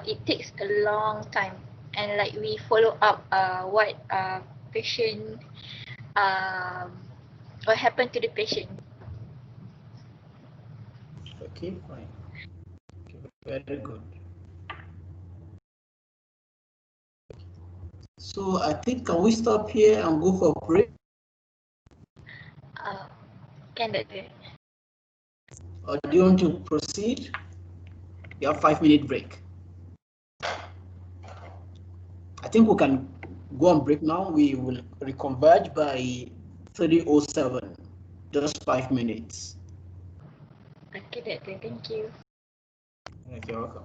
[SPEAKER 2] it takes a long time, and like we follow up what patient um, what happened to the patient.
[SPEAKER 1] Okay, fine. Okay, very good. So I think, can we stop here and go for a break?
[SPEAKER 2] Uh, can that be?
[SPEAKER 1] Or do you want to proceed? You have 5-minute break. I think we can go on break now. We will reconverge by 3:07, just 5 minutes.
[SPEAKER 2] Okay, that thank you.
[SPEAKER 1] Okay, welcome.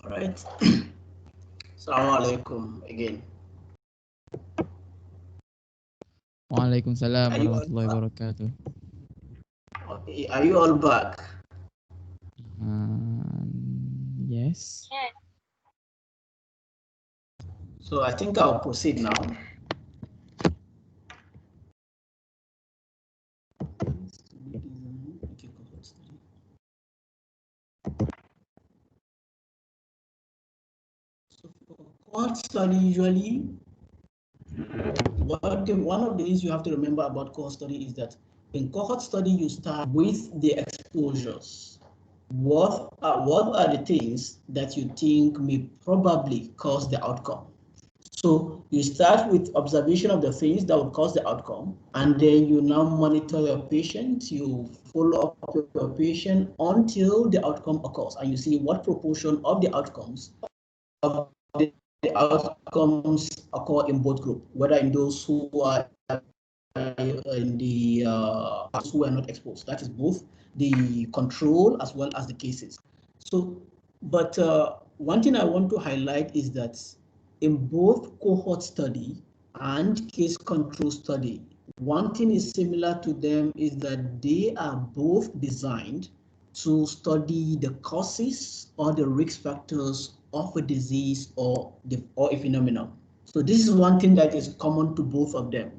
[SPEAKER 1] Right. Assalamu alaikum again.
[SPEAKER 5] Waalaikumsalam
[SPEAKER 1] Are you all
[SPEAKER 5] warahmatullahi
[SPEAKER 1] back?
[SPEAKER 5] wabarakatuh.
[SPEAKER 1] Okay. Are you all back?
[SPEAKER 5] Yes.
[SPEAKER 2] Yeah.
[SPEAKER 1] So I think I'll proceed now. So for cohort study, usually, one of the things you have to remember about cohort study is that in cohort study, you start with the exposures. What are the things that you think may probably cause the outcome? So you start with observation of the things that would cause the outcome, and then you now monitor your patient, you follow up your patient until the outcome occurs, and you see what proportion of the outcomes occur in both groups, whether in those who are in the who are not exposed. That is both the control as well as the cases. So, but one thing I want to highlight is that in both cohort study and case control study, one thing is similar to them is that they are both designed to study the causes or the risk factors of a disease or a phenomenon. So this is one thing that is common to both of them.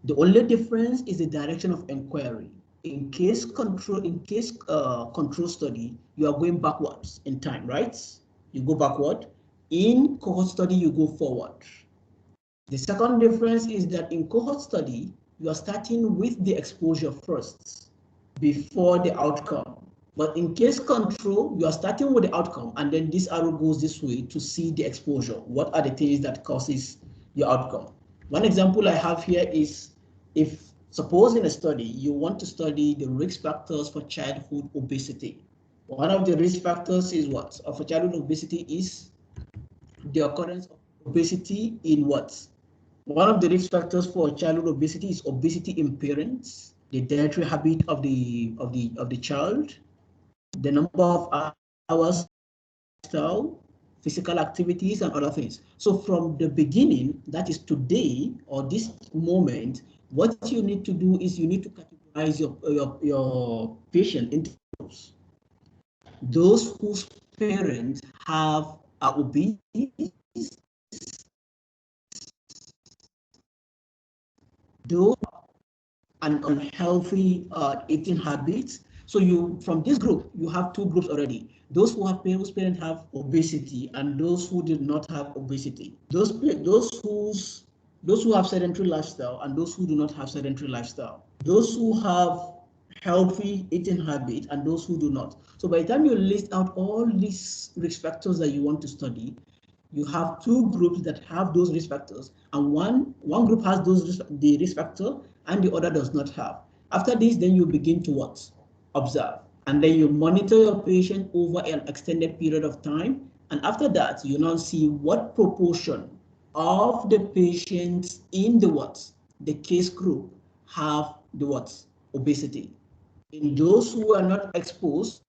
[SPEAKER 1] The only difference is the direction of inquiry. In case control study, you are going backwards in time, right? You go backward. In cohort study, you go forward. The second difference is that in cohort study, you are starting with the exposure first before the outcome. But in case control, you are starting with the outcome, and then this arrow goes this way to see the exposure. What are the things that causes your outcome? One example I have here is, if suppose in a study, you want to study the risk factors for childhood obesity. One of the risk factors is what? Of childhood obesity is the occurrence of obesity in what? One of the risk factors for childhood obesity is obesity in parents, the dietary habit of the child, the number of hours, style, physical activities, and other things. So from the beginning, that is today or this moment, what you need to do is you need to categorize your patient into groups. Those whose parents are obese, those and unhealthy eating habits. So from this group, you have two groups already. Those whose parents have obesity and those who did not have obesity. Those who have sedentary lifestyle and those who do not have sedentary lifestyle. Those who have healthy eating habits and those who do not. So by the time you list out all these risk factors that you want to study, you have two groups that have those risk factors, and one group has the risk factor and the other does not have. After this, then you begin to what? Observe. And then you monitor your patient over an extended period of time. And after that, you now see what proportion of the patients in the case group have the obesity. In those who are not exposed,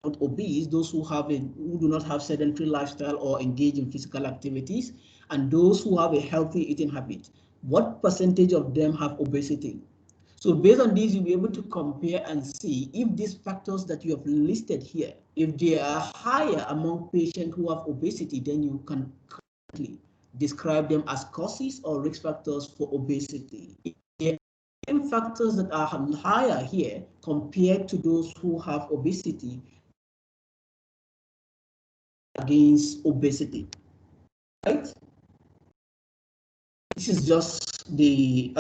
[SPEAKER 1] not obese, those who do not have sedentary lifestyle or engage in physical activities, and those who have a healthy eating habit, what percentage of them have obesity? So based on this, you'll be able to compare and see if these factors that you have listed here, if they are higher among patients who have obesity, then you can correctly describe them as causes or risk factors for obesity. If there are factors that are higher here compared to those who have obesity, against obesity, right? This is just the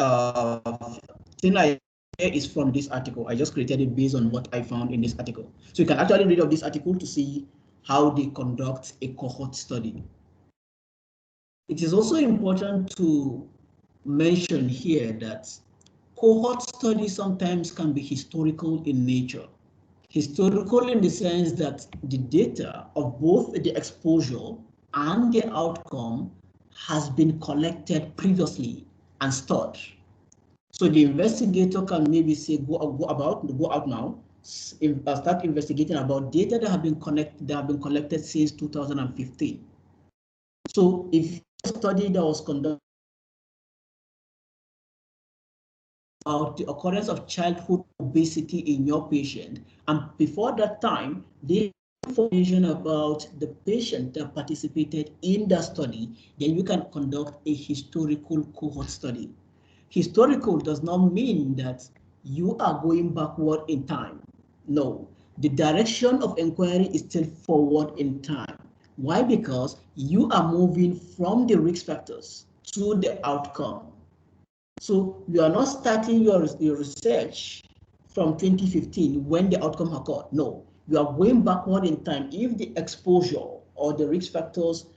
[SPEAKER 1] thing I is from this article. I just created it based on what I found in this article. So you can actually read of this article to see how they conduct a cohort study. It is also important to mention here that cohort study sometimes can be historical in nature. Historical in the sense that the data of both the exposure and the outcome has been collected previously and stored. So the investigator can maybe say, go out now, start investigating about data that have been collected since 2015. So if a study that was conducted about the occurrence of childhood obesity in your patient, and before that time, they information about the patient that participated in the study, then you can conduct a historical cohort study. Historical does not mean that you are going backward in time. No, the direction of inquiry is still forward in time. Why? Because you are moving from the risk factors to the outcome. So you are not starting your research from 2015 when the outcome occurred. No, you are going backward in time. If the exposure or the risk factors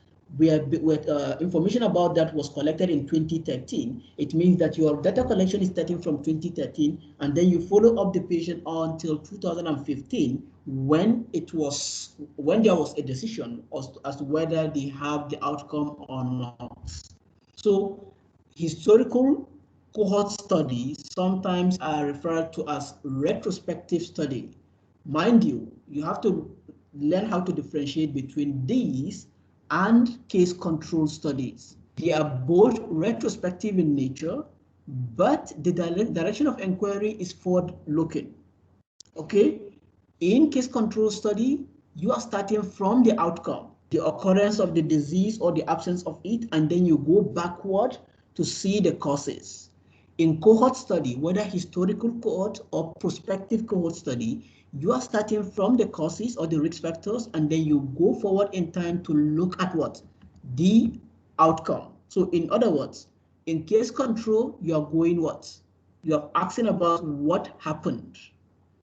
[SPEAKER 1] information about that was collected in 2013, it means that your data collection is starting from 2013, and then you follow up the patient until 2015 when there was a decision as to whether they have the outcome or not. So historical cohort studies sometimes are referred to as retrospective study. Mind you, you have to learn how to differentiate between these and case control studies. They are both retrospective in nature, but the direction of inquiry is forward-looking. Okay? In case control study, you are starting from the outcome, the occurrence of the disease or the absence of it, and then you go backward to see the causes. In cohort study, whether historical cohort or prospective cohort study, you are starting from the causes or the risk factors, and then you go forward in time to look at what? The outcome. So in other words, in case control, you are going what? You are asking about what happened.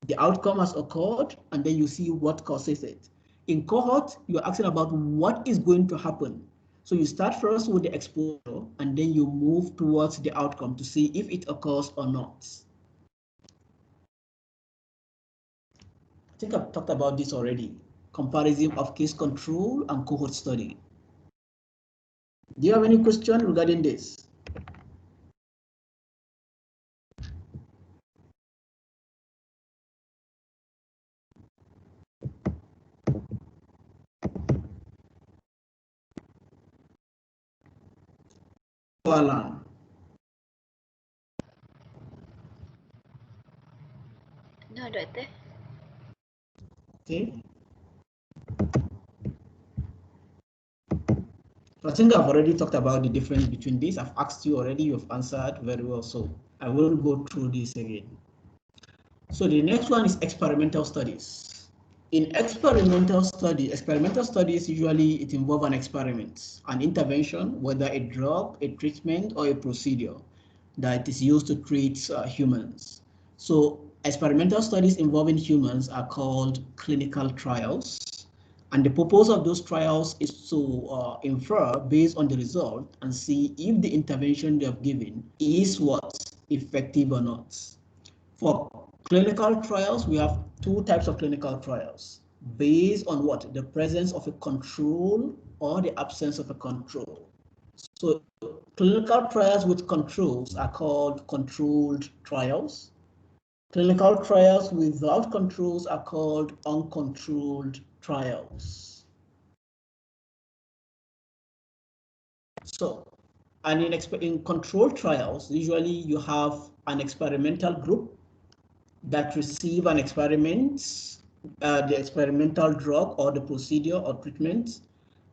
[SPEAKER 1] The outcome has occurred, and then you see what causes it. In cohort, you're asking about what is going to happen. So you start first with the exposure, and then you move towards the outcome to see if it occurs or not. I think I've talked about this already. Comparison of case control and cohort study. Do you have any question regarding this? Alan.
[SPEAKER 2] No, Doctor.
[SPEAKER 1] Okay. So I think I've already talked about the difference between these. I've asked you already, you've answered very well, so I will go through this again. So the next one is experimental studies. In experimental studies usually it involves an experiment, an intervention, whether a drug, a treatment, or a procedure that is used to treat humans. So experimental studies involving humans are called clinical trials. And the purpose of those trials is to infer based on the result and see if the intervention they have given is what? Effective or not. For clinical trials, we have two types of clinical trials based on what? The presence of a control or the absence of a control. So clinical trials with controls are called controlled trials. Clinical trials without controls are called uncontrolled trials. So, and in controlled trials, usually you have an experimental group that receive an experiment, the experimental drug or the procedure or treatment,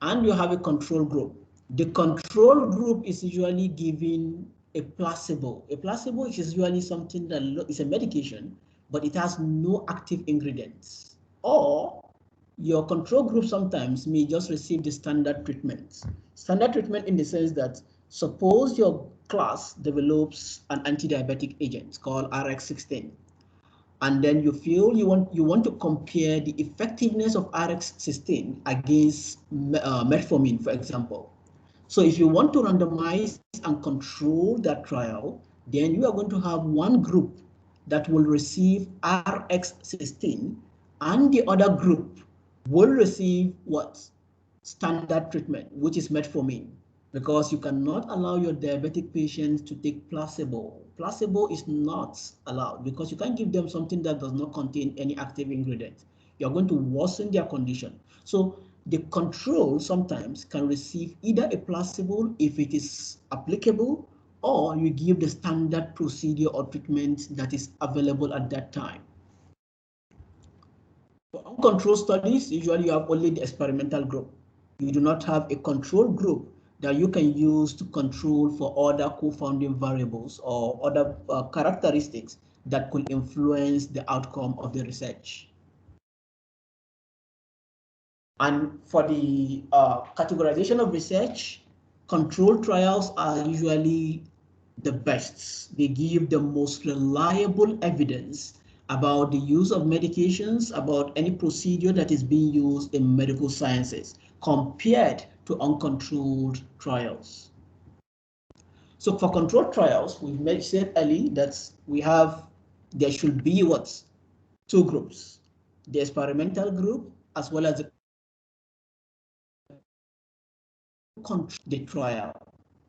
[SPEAKER 1] and you have a control group. The control group is usually given a placebo. A placebo is usually something that is a medication, but it has no active ingredients. Or your control group sometimes may just receive the standard treatment. Standard treatment in the sense that suppose your class develops an anti-diabetic agent called RX-16, and then you feel you want to compare the effectiveness of RX-16 against metformin, for example. So if you want to randomize and control that trial, then you are going to have one group that will receive RX-16 and the other group will receive what? Standard treatment, which is metformin. because you cannot allow your diabetic patients to take placebo. Placebo is not allowed because you can't give them something that does not contain any active ingredient. You're going to worsen their condition. So the control sometimes can receive either a placebo if it is applicable, or you give the standard procedure or treatment that is available at that time. For uncontrolled studies, usually you have only the experimental group. You do not have a control group that you can use to control for other co-founding variables or other characteristics that could influence the outcome of the research. And for the categorization of research, controlled trials are usually the best. They give the most reliable evidence about the use of medications, about any procedure that is being used in medical sciences, compared to uncontrolled trials. So for controlled trials, we've said early that there should be what? Two groups, the experimental group as well as the trial.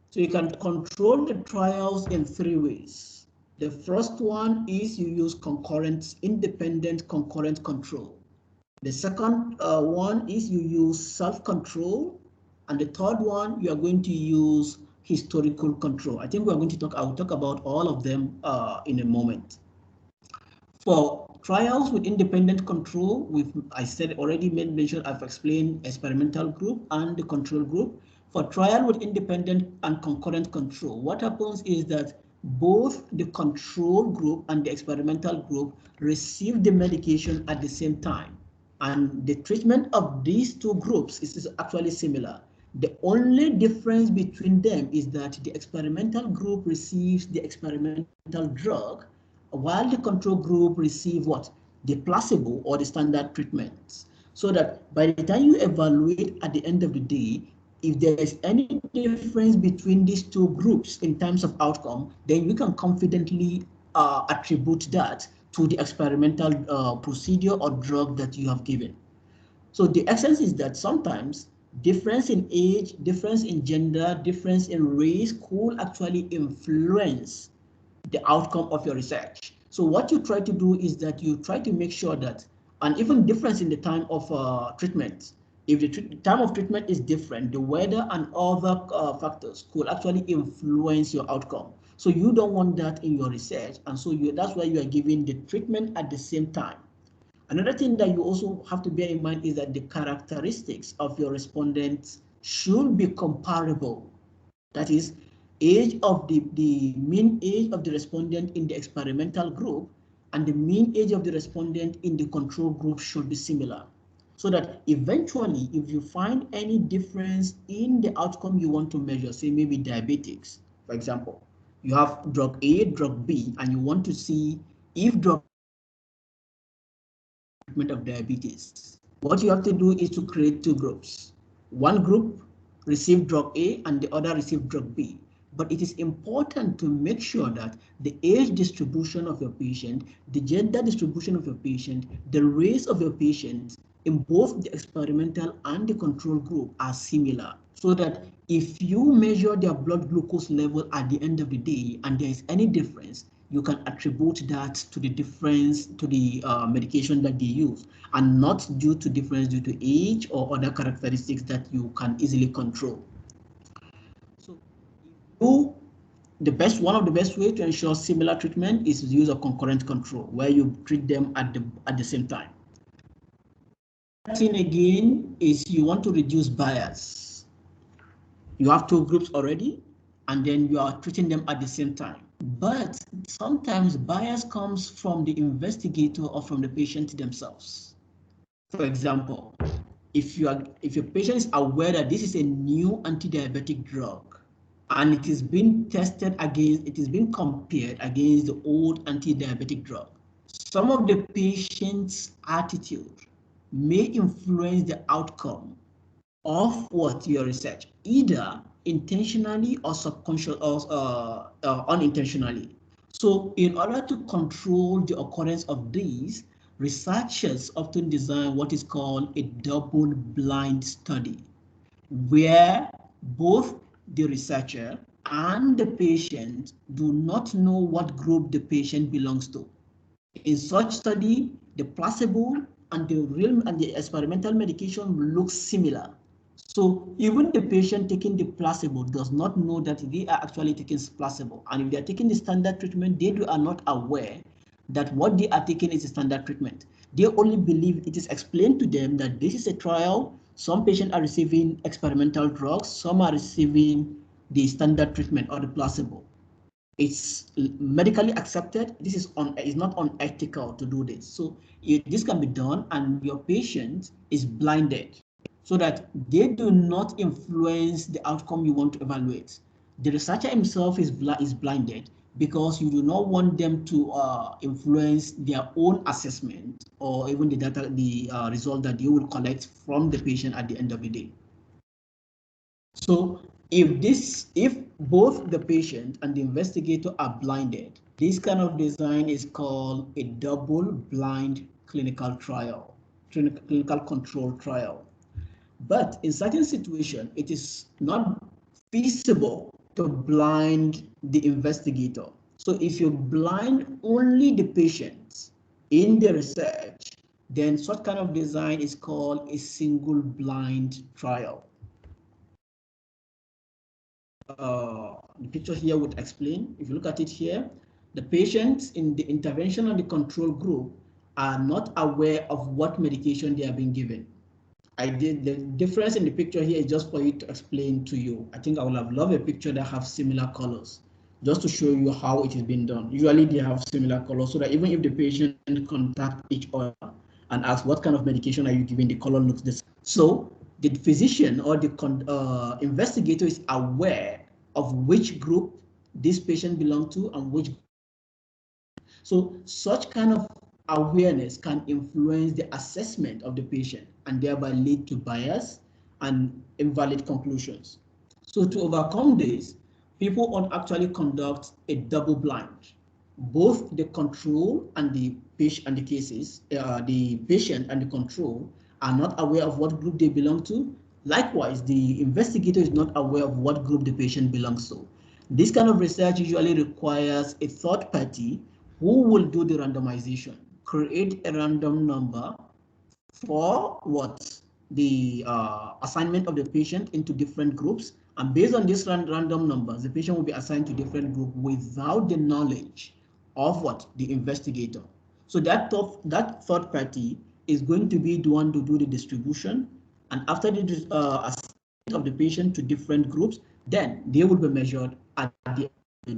[SPEAKER 1] So you can control the trials in three ways. The first one is you use independent concurrent control. The second one is you use self-control. And the third one, you are going to use historical control. I think I'll talk about all of them in a moment. For trials with independent control, I've explained experimental group and the control group. For trial with independent and concurrent control, what happens is that both the control group and the experimental group receive the medication at the same time. And the treatment of these two groups is actually similar. The only difference between them is that the experimental group receives the experimental drug, while the control group receive what? The placebo or the standard treatments. So that by the time you evaluate at the end of the day, if there is any difference between these two groups in terms of outcome, then you can confidently attribute that to the experimental procedure or drug that you have given. So the essence is that sometimes difference in age, difference in gender, difference in race could actually influence the outcome of your research. So what you try to do is that you try to make sure that, and even difference in the time of treatment, if the time of treatment is different, the weather and other factors could actually influence your outcome. So you don't want that in your research, and so that's why you are giving the treatment at the same time. Another thing that you also have to bear in mind is that the characteristics of your respondents should be comparable. That is, the mean age of the respondent in the experimental group and the mean age of the respondent in the control group should be similar. So that eventually, if you find any difference in the outcome you want to measure, say maybe diabetics, for example, you have drug A, drug B, and you want to see if drug treatment of diabetes. What you have to do is to create two groups. One group receive drug A and the other receive drug B. But it is important to make sure that the age distribution of your patient, the gender distribution of your patient, the race of your patient in both the experimental and the control group are similar. So that if you measure their blood glucose level at the end of the day and there is any difference, you can attribute that to the difference to the medication that they use, and not due to difference due to age or other characteristics that you can easily control. So one of the best way to ensure similar treatment is the use of concurrent control, where you treat them at the same time. The thing again is you want to reduce bias. You have two groups already, and then you are treating them at the same time. But sometimes bias comes from the investigator or from the patient themselves. For example, if your patient is aware that this is a new anti-diabetic drug and it is being compared against the old anti-diabetic drug, some of the patient's attitude may influence the outcome of what your research, either intentionally or subconscious or unintentionally. So in order to control the occurrence of these, researchers often design what is called a double-blind study, where both the researcher and the patient do not know what group the patient belongs to. In such study, the placebo and the real and the experimental medication look similar. So even the patient taking the placebo does not know that they are actually taking placebo. And if they are taking the standard treatment, they are not aware that what they are taking is a standard treatment. They only believe it is explained to them that this is a trial. Some patients are receiving experimental drugs, some are receiving the standard treatment or the placebo. It's medically accepted. This is not unethical to do this. So this can be done, and your patient is blinded so that they do not influence the outcome you want to evaluate. The researcher himself is blinded because you do not want them to influence their own assessment or even the data, the result that they will collect from the patient at the end of the day. So if both the patient and the investigator are blinded, this kind of design is called a double-blind clinical trial, clinical control trial. But in certain situations, it is not feasible to blind the investigator. So if you blind only the patients in the research, then such kind of design is called a single blind trial. The picture here would explain. If you look at it here, the patients in the intervention and the control group are not aware of what medication they are being given. The difference in the picture here is just for you to explain to you. I think I would have loved a picture that have similar colors, just to show you how it is being done. Usually they have similar colors so that even if the patient contact each other and ask what kind of medication are you giving, the color looks the same. So the physician or the investigator is aware of which group this patient belongs to and which. So such kind of awareness can influence the assessment of the patient and thereby lead to bias and invalid conclusions. So to overcome this, people actually conduct a double blind. Both the control and the patient and the cases, the patient and the control are not aware of what group they belong to. Likewise, the investigator is not aware of what group the patient belongs to. This kind of research usually requires a third party who will do the randomization, create a random number for what the assignment of the patient into different groups, and based on these random numbers, the patient will be assigned to different group without the knowledge of what the investigator. So that third party is going to be the one to do the distribution, and after the assignment of the patient to different groups, then they will be measured at the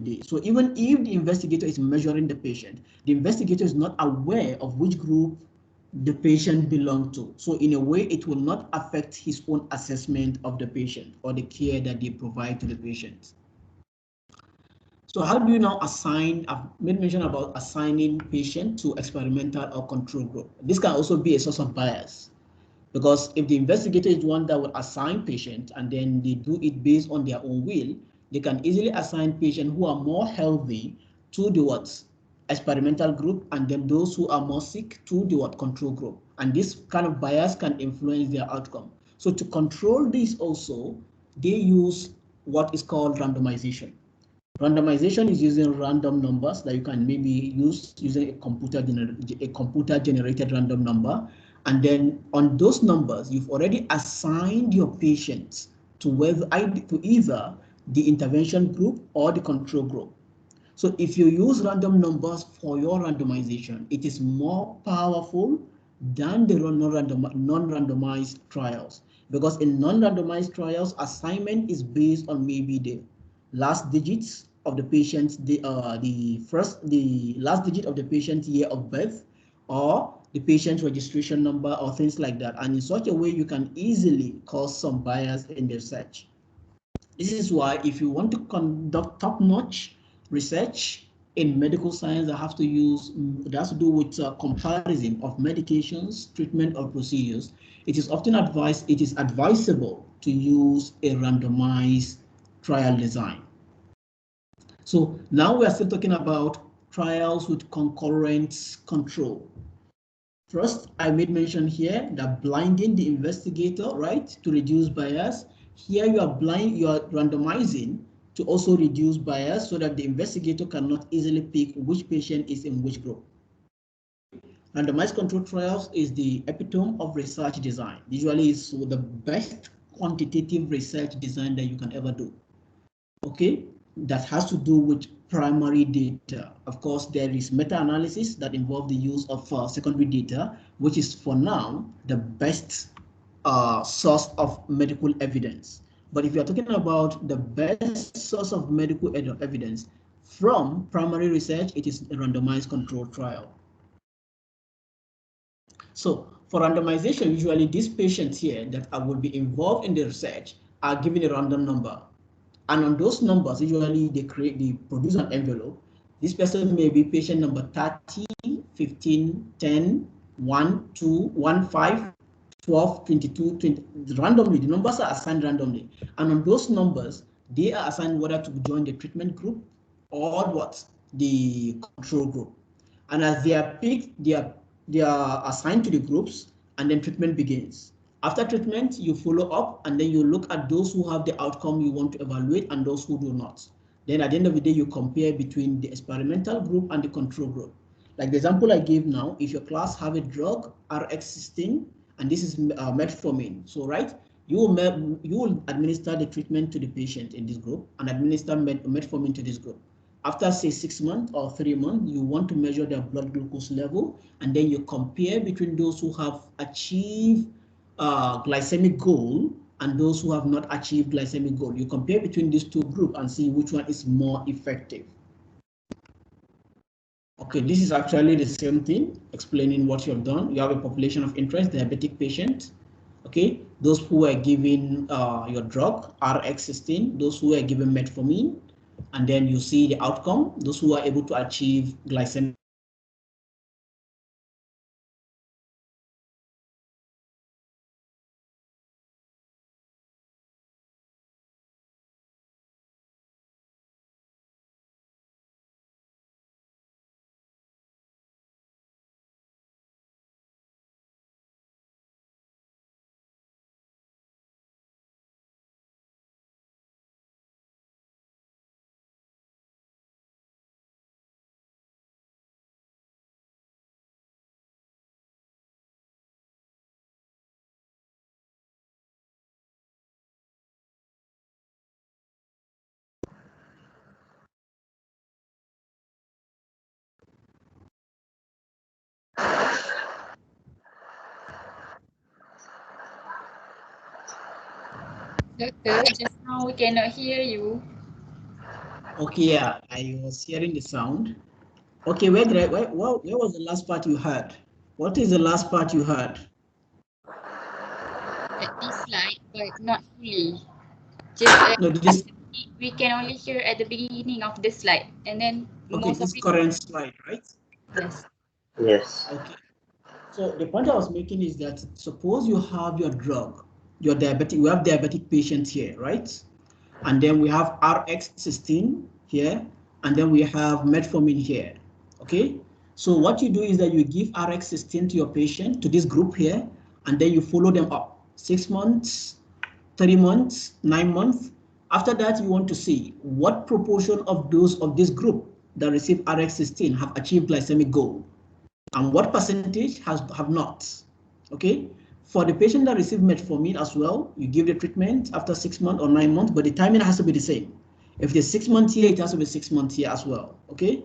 [SPEAKER 1] day. So even if the investigator is measuring the patient, the investigator is not aware of which group the patient belongs to. So in a way, it will not affect his own assessment of the patient or the care that they provide to the patient. So how do you now assign? I've made mention about assigning patient to experimental or control group. This can also be a source of bias, because if the investigator is the one that will assign patient and then they do it based on their own will, they can easily assign patients who are more healthy to the experimental group, and then those who are more sick to the control group. And this kind of bias can influence their outcome. So to control this also, they use what is called randomization. Randomization is using random numbers that you can maybe use using a computer generated random number. And then on those numbers, you've already assigned your patients to either the intervention group or the control group. So if you use random numbers for your randomization, it is more powerful than the non-randomized trials, because in non-randomized trials, assignment is based on maybe the last digits of the patient's the last digit of the patient's year of birth, or the patient's registration number, or things like that. And in such a way, you can easily cause some bias in the research. This is why if you want to conduct top-notch research in medical science, that has to do with comparison of medications, treatment, or procedures, it is advisable to use a randomized trial design. So now we are still talking about trials with concurrent control. First, I made mention here that blinding the investigator, right, to reduce bias. Here you are randomizing to also reduce bias so that the investigator cannot easily pick which patient is in which group. Randomized control trials is the epitome of research design. Usually it's the best quantitative research design that you can ever do. Okay, that has to do with primary data. Of course, there is meta-analysis that involves the use of secondary data, which is for now the best source of medical evidence. But if you're talking about the best source of medical evidence from primary research, it is a randomized control trial. So for randomization, usually these patients here that will be involved in the research are given a random number. And on those numbers, usually they produce an envelope. This person may be patient number 30, 15, 10, 1, 2, 1, 5, 12, 22, 20, randomly. The numbers are assigned randomly. And on those numbers, they are assigned whether to join the treatment group or what? The control group. And as they are picked, they are assigned to the groups, and then treatment begins. After treatment, you follow up, and then you look at those who have the outcome you want to evaluate and those who do not. Then at the end of the day, you compare between the experimental group and the control group. Like the example I gave now, if your class have a drug, RX16, and this is metformin, so right, you will administer the treatment to the patient in this group and administer metformin to this group. After say 6 months or 3 months, you want to measure their blood glucose level, and then you compare between those who have achieved glycemic goal and those who have not achieved glycemic goal. You compare between these two groups and see which one is more effective. Okay, this is actually the same thing, explaining what you have done. You have a population of interest, diabetic patient. Okay, those who are given your drug, RX16, those who are given metformin, and then you see the outcome, those who are able to achieve glycemic.
[SPEAKER 6] Doctor, just now we cannot hear you.
[SPEAKER 1] Okay, yeah, I was hearing the sound. Okay, where was the last part you heard? What is the last part you heard?
[SPEAKER 6] At this slide, but not fully. Just
[SPEAKER 1] No, this.
[SPEAKER 6] we can only hear at the beginning of the slide, and then
[SPEAKER 1] Okay,
[SPEAKER 6] most
[SPEAKER 1] this
[SPEAKER 6] of it.
[SPEAKER 1] current slide, right?
[SPEAKER 6] Yes.
[SPEAKER 7] Yes.
[SPEAKER 1] Okay. So the point I was making is that suppose you have your drug, your diabetic, we have diabetic patients here, right? And then we have RX16 here, and then we have metformin here, okay? So what you do is that you give RX16 to your patient, to this group here, and then you follow them up 6 months, 3 months, 9 months. After that, you want to see what proportion of those of this group that receive RX16 have achieved glycemic goal, and what percentage have not. Okay, for the patient that receive metformin as well, you give the treatment after 6 months or 9 months, but the timing has to be the same. If there's 6 months here, it has to be 6 months here as well. Okay,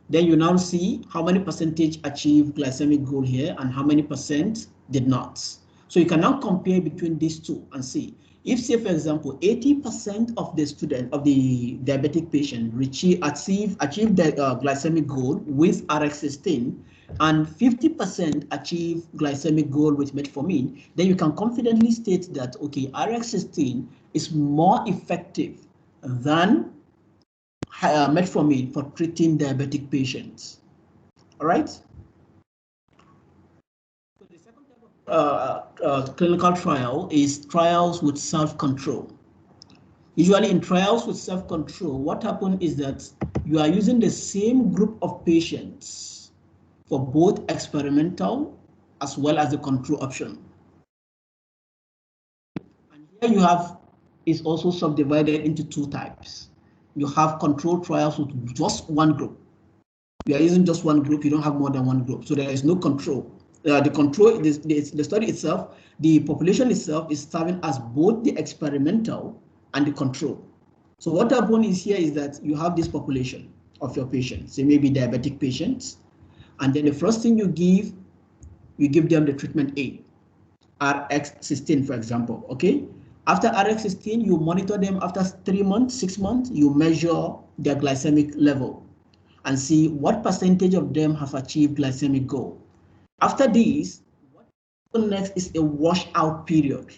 [SPEAKER 1] then you now see how many percentage achieved glycemic goal here and how many percent did not. So you can now compare between these two and see if, say, for example, 80% of the student of the diabetic patient achieve the glycemic goal with RX16, and 50% achieve glycemic goal with metformin, then you can confidently state that, okay, RX16 is more effective than metformin for treating diabetic patients. All right? So the second type of clinical trial is trials with self-control. Usually in trials with self-control, what happens is that you are using the same group of patients for both experimental as well as the control option. And here you have is also subdivided into two types. You have control trials with just one group. You are using just one group, you don't have more than one group, so there is no control. The study itself, the population itself is serving as both the experimental and the control. So what happens is here is that you have this population of your patients, say maybe diabetic patients, and then the first thing you give them the treatment A, RX16, for example, okay? After RX16, you monitor them after 3 months, 6 months, you measure their glycemic level and see what percentage of them have achieved glycemic goal. After this, what happens next is a washout period.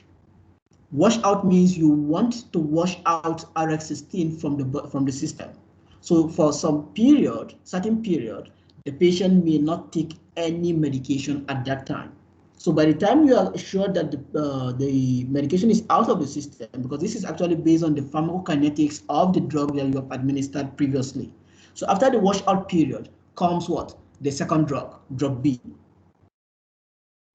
[SPEAKER 1] Washout means you want to wash out RX16 from the system. So for some period, certain period, the patient may not take any medication at that time. So by the time you are sure that the medication is out of the system, because this is actually based on the pharmacokinetics of the drug that you have administered previously. So after the washout period comes what? The second drug, drug B.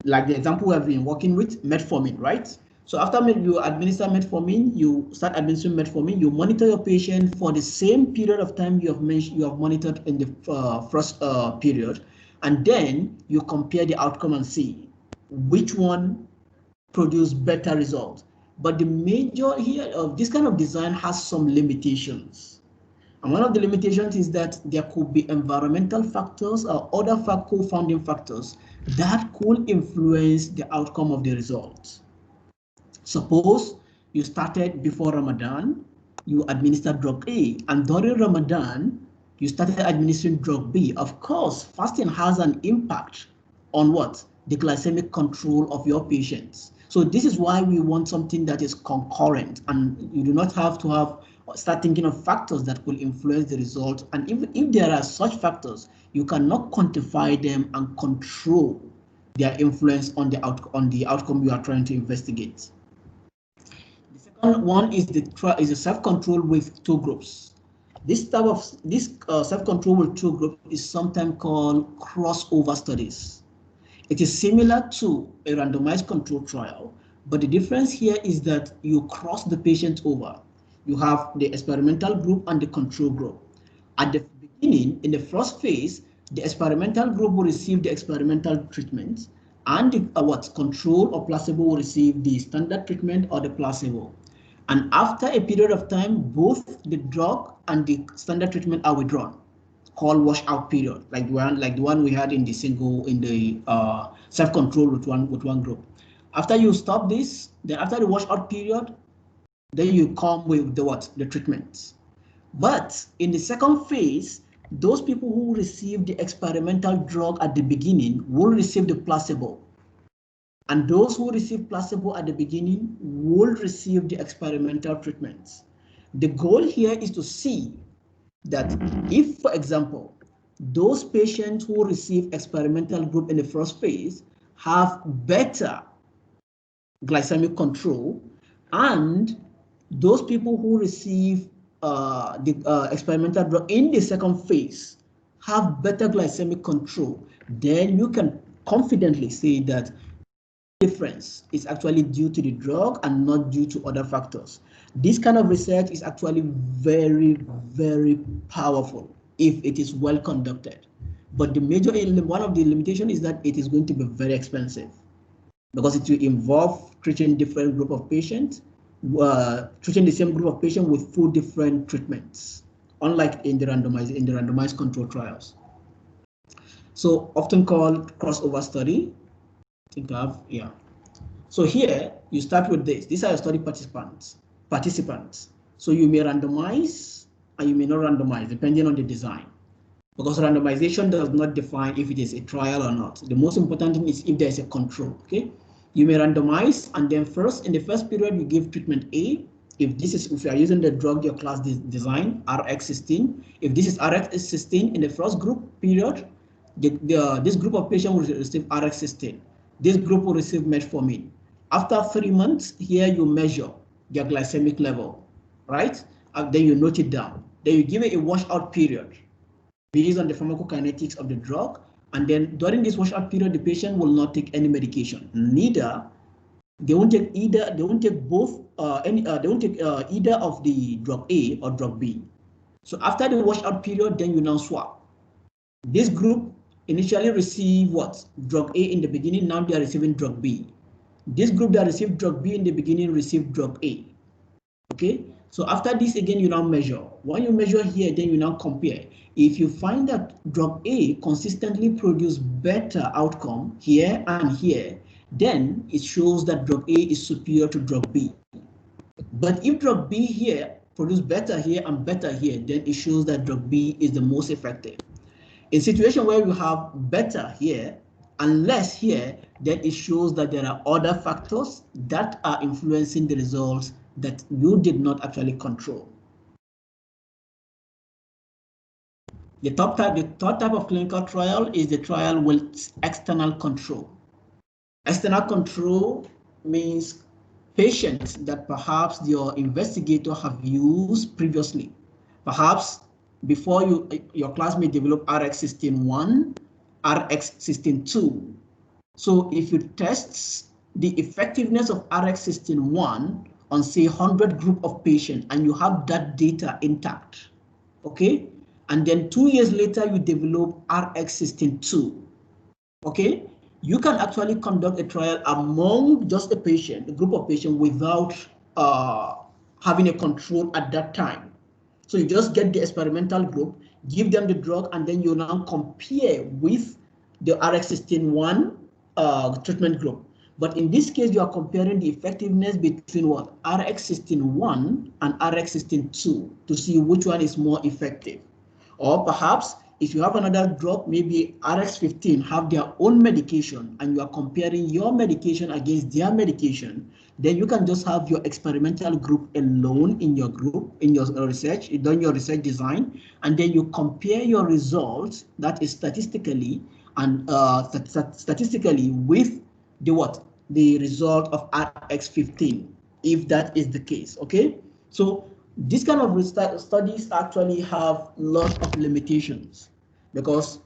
[SPEAKER 1] Like the example we have been working with, metformin, right? So after you administer metformin, you start administering metformin, you monitor your patient for the same period of time you have monitored in the first period, and then you compare the outcome and see which one produced better results. But the major here of this kind of design has some limitations. And one of the limitations is that there could be environmental factors or other co-founding factors that could influence the outcome of the results. Suppose you started before Ramadan, you administered drug A, and during Ramadan, you started administering drug B. Of course, fasting has an impact on what? The glycemic control of your patients. So this is why we want something that is concurrent, and you do not have to start thinking of factors that will influence the result. And if there are such factors, you cannot quantify them and control their influence on the outcome you are trying to investigate. The second one is the self-control with two groups. This type of self-control with two groups is sometimes called crossover studies. It is similar to a randomized control trial, but the difference here is that you cross the patient over. You have the experimental group and the control group. At the beginning, in the first phase, the experimental group will receive the experimental treatment, and the control or placebo will receive the standard treatment or the placebo. And after a period of time, both the drug and the standard treatment are withdrawn, called washout period, like the one we had in the self-control with one group. After you stop this, then after the washout period, then you come with the treatments. But in the second phase, those people who receive the experimental drug at the beginning will receive the placebo. And those who receive placebo at the beginning will receive the experimental treatments. The goal here is to see that if, for example, those patients who receive experimental group in the first phase have better glycemic control, and those people who receive the experimental drug in the second phase have better glycemic control, then you can confidently say that the difference is actually due to the drug and not due to other factors. This kind of research is actually very, very powerful if it is well conducted. But one of the limitations is that it is going to be very expensive, because it will involve treating different group of patients, treating the same group of patients with 4 different treatments, unlike in the randomized control trials. So often called crossover study. So here you start with this. These are your study participants. So you may randomize and you may not randomize depending on the design, because randomization does not define if it is a trial or not. The most important thing is if there is a control. Okay, you may randomize, and then in the first period you give treatment A. If you are using the drug your class design RX16, if this is RX16 in the first group period, this group of patients will receive RX16. This group will receive metformin. After 3 months, here you measure their glycemic level, right? And then you note it down. Then you give it a washout period based on the pharmacokinetics of the drug. And then during this washout period, the patient will not take any medication. Neither They won't take either. They won't take both. They won't take either of the drug A or drug B. So after the washout period, then you now swap. This group initially received what? Drug A in the beginning. Now they are receiving drug B. This group that received drug B in the beginning received drug A. Okay. So after this, again, you now measure. When you measure here, then you now compare. If you find that drug A consistently produce better outcome here and here, then it shows that drug A is superior to drug B. But if drug B here produce better here and better here, then it shows that drug B is the most effective. In situation where you have better here and less here, then it shows that there are other factors that are influencing the results that you did not actually control. The third type of clinical trial is the trial with external control. External control means patients that perhaps your investigator have used previously. Perhaps before your classmate developed RX system 1, RX system 2. So if you test the effectiveness of RX system 1 on say 100 group of patients and you have that data intact, okay? And then 2 years later you develop RX system 2, okay? You can actually conduct a trial among just a group of patients without having a control at that time. So you just get the experimental group, give them the drug, and then you now compare with the RX system 1 treatment group. But in this case, you are comparing the effectiveness between what? RX system 1 and RX system 2 to see which one is more effective. Or perhaps if you have another drug, maybe RX15 have their own medication and you are comparing your medication against their medication, then you can just have your experimental group alone in your group, in your research, you done your research design, and then you compare your results, that is statistically, and statistically with the what? The result of RX15, if that is the case, okay? So this kind of studies actually have lots of limitations because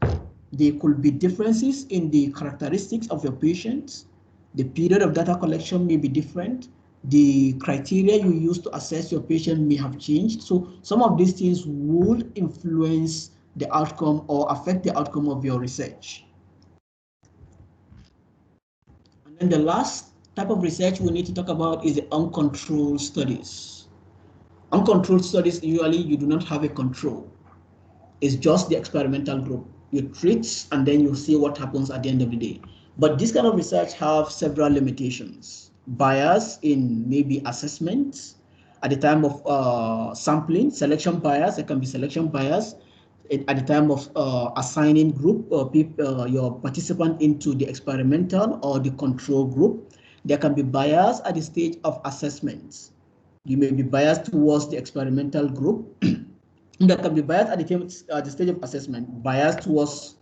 [SPEAKER 1] there could be differences in the characteristics of your patients. The period of data collection may be different. The criteria you use to assess your patient may have changed. So some of these things would influence the outcome or affect the outcome of your research. And then the last type of research we need to talk about is the uncontrolled studies. Uncontrolled studies, usually you do not have a control. It's just the experimental group. You treat and then you see what happens at the end of the day. But this kind of research have several limitations. Bias in maybe assessments at the time of sampling, selection bias, there can be selection bias at the time of assigning group your participant into the experimental or the control group. There can be bias at the stage of assessments. You may be biased towards the experimental group. There can be bias at the stage of assessment, bias towards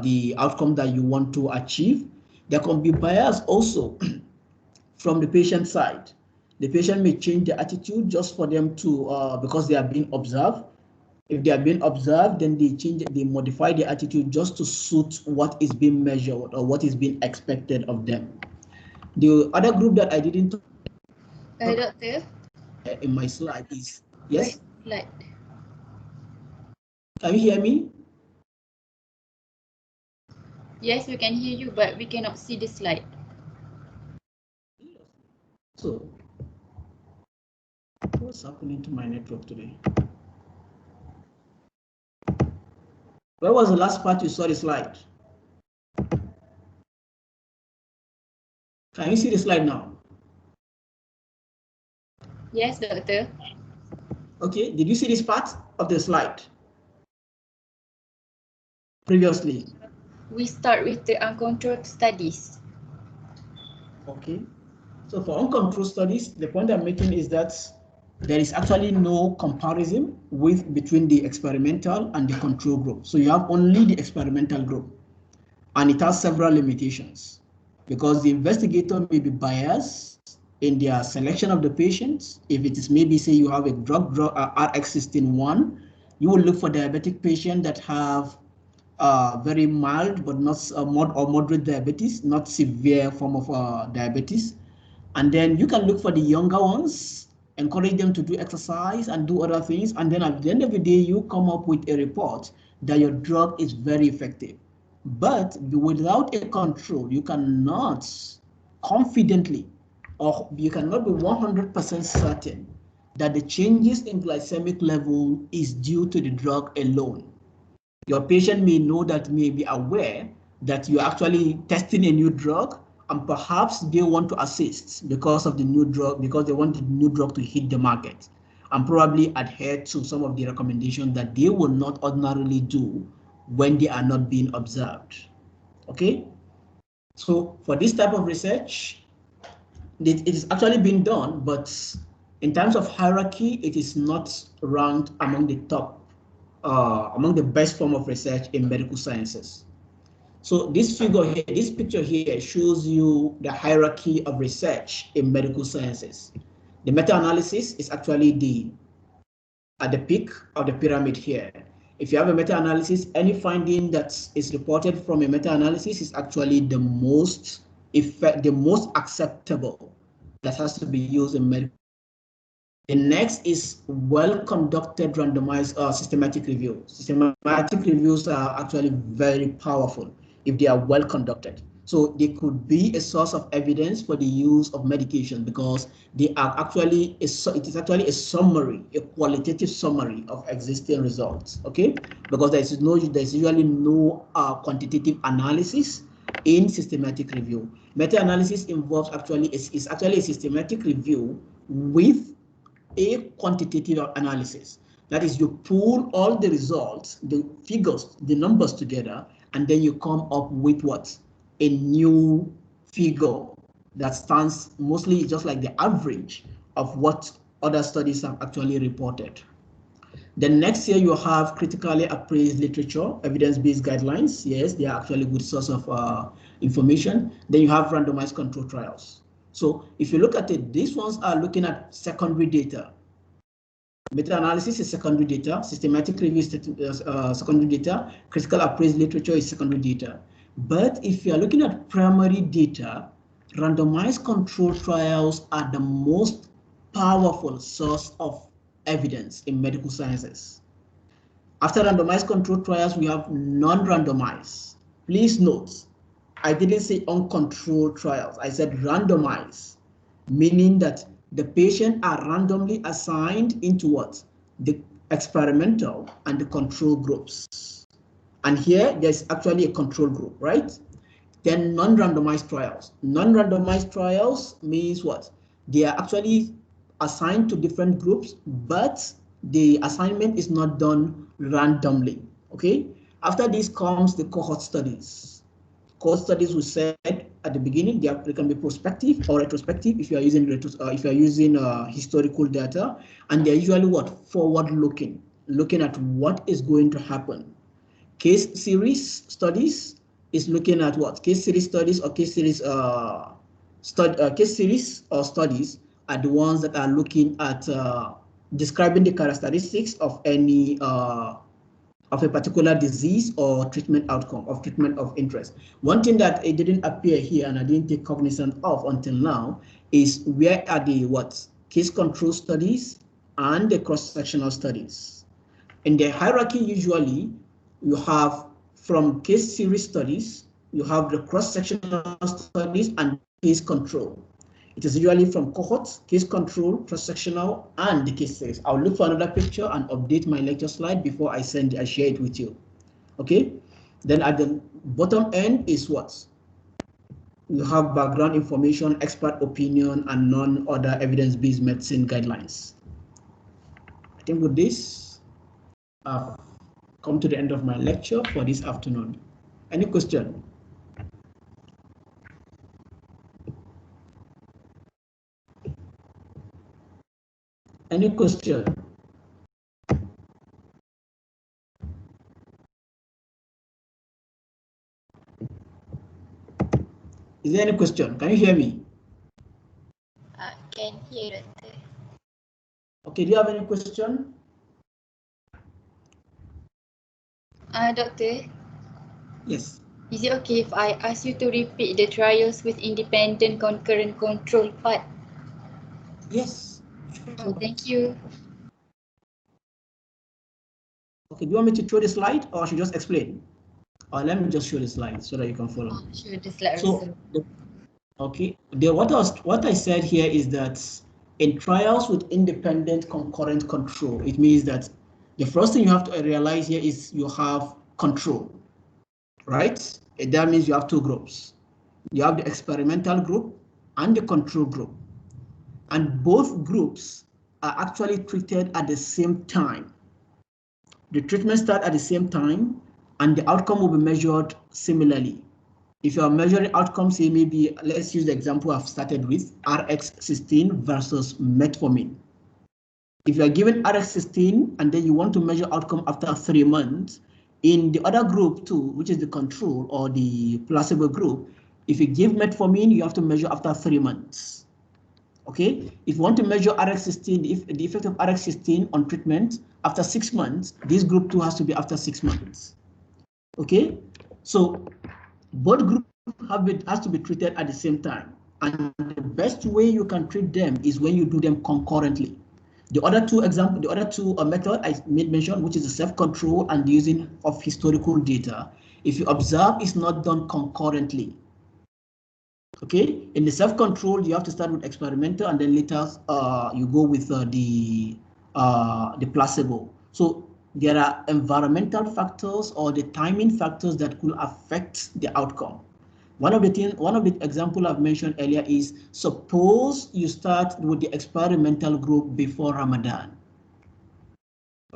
[SPEAKER 1] the outcome that you want to achieve. There can be bias also from the patient side. The patient may change their attitude just for them to, because they are being observed. If they are being observed, then they modify their attitude just to suit what is being measured or what is being expected of them. The other group that I didn't
[SPEAKER 6] Doctor?
[SPEAKER 1] In my slide is, yes?
[SPEAKER 6] Slide.
[SPEAKER 1] Can you hear me?
[SPEAKER 6] Yes, we can hear you, but we cannot see the slide.
[SPEAKER 1] So, what's happening to my network today? Where was the last part you saw the slide? Can you see the slide now?
[SPEAKER 6] Yes, Doctor.
[SPEAKER 1] Okay, did you see this part of the slide previously?
[SPEAKER 6] We start with the uncontrolled studies.
[SPEAKER 1] Okay, so for uncontrolled studies, the point I'm making is that there is actually no comparison between the experimental and the control group. So you have only the experimental group, and it has several limitations because the investigator may be biased in their selection of the patients. If it is maybe say you have a drug RX system 1, you will look for diabetic patients that have very mild but not moderate diabetes, not severe form of diabetes. And then you can look for the younger ones, encourage them to do exercise and do other things. And then at the end of the day, you come up with a report that your drug is very effective. But without a control, you cannot confidently, or you cannot be 100% certain that the changes in glycemic level is due to the drug alone. Your patient may know that, may be aware that you're actually testing a new drug, and perhaps they want to assist because of the new drug, because they want the new drug to hit the market, and probably adhere to some of the recommendations that they will not ordinarily do when they are not being observed. Okay? So for this type of research, it is actually being done, but in terms of hierarchy, it is not ranked among the top, among the best form of research in medical sciences. So this figure here, this picture here shows you the hierarchy of research in medical sciences. The meta-analysis is actually at the peak of the pyramid here. If you have a meta-analysis, any finding that is reported from a meta-analysis is actually the most acceptable that has to be used in medical. The next is well-conducted randomized systematic review. Systematic reviews are actually very powerful if they are well-conducted. So they could be a source of evidence for the use of medication, because they are actually, it is actually a summary, a qualitative summary of existing results, okay? Because there's usually no quantitative analysis in systematic review. Meta-analysis involves is actually a systematic review with a quantitative analysis. That is, you pull all the results, the figures, the numbers together, and then you come up with what? A new figure that stands mostly just like the average of what other studies have actually reported. Then next year you have critically appraised literature, evidence-based guidelines. Yes, they are actually a good source of information. Then you have randomized control trials. So if you look at it, these ones are looking at secondary data. Meta-analysis is secondary data, systematic review is secondary data, critical appraised literature is secondary data. But if you are looking at primary data, randomized control trials are the most powerful source of evidence in medical sciences. After randomized control trials, we have non-randomized. Please note, I didn't say uncontrolled trials, I said randomized, meaning that the patient are randomly assigned into what? The experimental and the control groups. And here there's actually a control group, right? Then non-randomized trials. Non-randomized trials means what? They are actually assigned to different groups, but the assignment is not done randomly, okay? After this comes the cohort studies. Cohort studies, we said at the beginning, they can be prospective or retrospective if you are using historical data, and they're usually what? Forward-looking, looking at what is going to happen. Case series studies is looking at what? Case series studies or case series or studies are the ones that are looking at describing the characteristics of any of a particular disease or treatment outcome, of treatment of interest. One thing that it didn't appear here and I didn't take cognizance of until now is where are the what? Case control studies and the cross-sectional studies. In the hierarchy, usually you have from case series studies, you have the cross-sectional studies and case control. It is usually from cohorts, case control, cross-sectional, and the case series. I'll look for another picture and update my lecture slide before I share it with you. Okay? Then at the bottom end is what? You have background information, expert opinion, and non-other evidence-based medicine guidelines. I think with this, I've come to the end of my lecture for this afternoon. Any question? Any question? Is there any question? Can you hear me?
[SPEAKER 2] Can hear, Doctor.
[SPEAKER 1] Okay, do you have any question?
[SPEAKER 6] Doctor,
[SPEAKER 1] Yes.
[SPEAKER 6] Is it okay if I ask you to repeat the trials with independent concurrent control part?
[SPEAKER 1] Yes.
[SPEAKER 6] Okay, thank you.
[SPEAKER 1] Okay, do you want me to show the slide or I should just explain? Or let me just show the slide so that you can follow.
[SPEAKER 6] Sure, just let
[SPEAKER 1] So, what I said here is that in trials with independent concurrent control, it means that the first thing you have to realize here is you have control, right? That means you have two groups. You have the experimental group and the control group. And both groups are actually treated at the same time. The treatment starts at the same time and the outcome will be measured similarly. If you are measuring outcomes, say maybe, let's use the example I've started with, RX16 versus metformin. If you are given RX16 and then you want to measure outcome after 3 months, in the other group too, which is the control or the placebo group, if you give metformin, you have to measure after 3 months. Okay, if you want to measure RX16, if the effect of RX16 on treatment after 6 months, this group 2 has to be after 6 months. Okay, so both groups has to be treated at the same time, and the best way you can treat them is when you do them concurrently. The other two method I made mention, which is the self-control and the using of historical data, if you observe, is not done concurrently. Okay, in the self-control, you have to start with experimental, and then later you go with the placebo. So there are environmental factors or the timing factors that could affect the outcome. One of the example I've mentioned earlier is, suppose you start with the experimental group before Ramadan.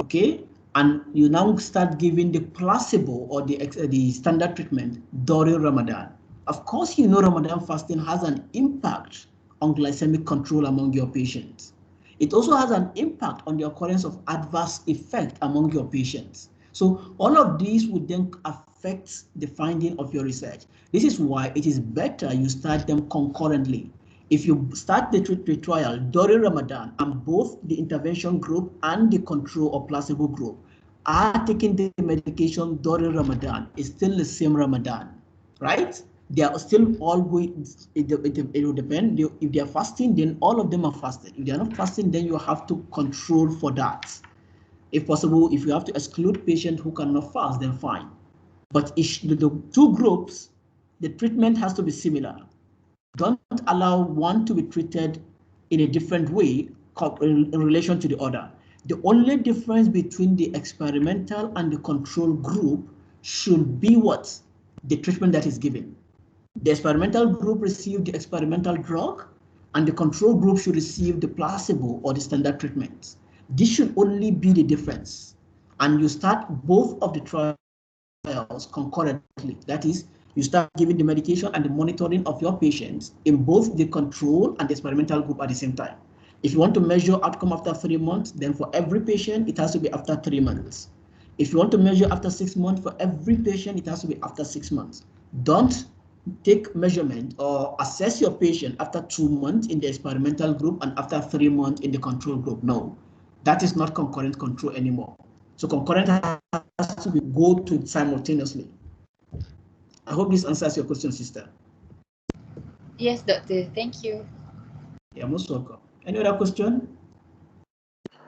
[SPEAKER 1] Okay, and you now start giving the placebo or the standard treatment during Ramadan. Of course, you know Ramadan fasting has an impact on glycemic control among your patients. It also has an impact on the occurrence of adverse effect among your patients. So all of these would then affect the finding of your research. This is why it is better you start them concurrently. If you start the trial during Ramadan and both the intervention group and the control or placebo group are taking the medication during Ramadan, it's still the same Ramadan, right? They are still all going, it will depend. If they are fasting, then all of them are fasted. If they are not fasting, then you have to control for that. If possible, if you have to exclude patients who cannot fast, then fine. But the two groups, the treatment has to be similar. Don't allow one to be treated in a different way in relation to the other. The only difference between the experimental and the control group should be what? The treatment that is given. The experimental group received the experimental drug, and the control group should receive the placebo or the standard treatment. This should only be the difference. And you start both of the trials concurrently. That is, you start giving the medication and the monitoring of your patients in both the control and the experimental group at the same time. If you want to measure outcome after 3 months, then for every patient, it has to be after 3 months. If you want to measure after 6 months, for every patient, it has to be after 6 months. Don't take measurement or assess your patient after 2 months in the experimental group and after 3 months in the control group. No, that is not concurrent control anymore. So concurrent has to go to simultaneously. I hope this answers your question, sister.
[SPEAKER 6] Yes, doctor. Thank you.
[SPEAKER 1] You're most welcome. Any other question?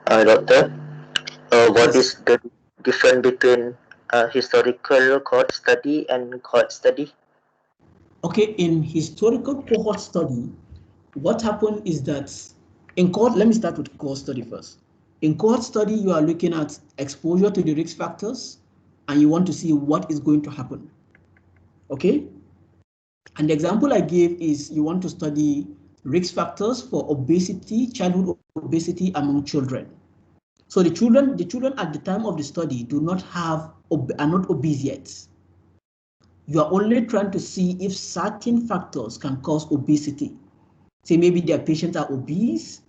[SPEAKER 7] Doctor, what
[SPEAKER 1] Yes.
[SPEAKER 7] is the difference between historical cohort study and cohort study?
[SPEAKER 1] Okay, in historical cohort study, what happened is that in cohort, let me start with cohort study first. In cohort study, you are looking at exposure to the risk factors, and you want to see what is going to happen. Okay? And the example I gave is you want to study risk factors for obesity, childhood obesity among children. So the children at the time of the study are not obese yet. You are only trying to see if certain factors can cause obesity. Say maybe their patients are obese,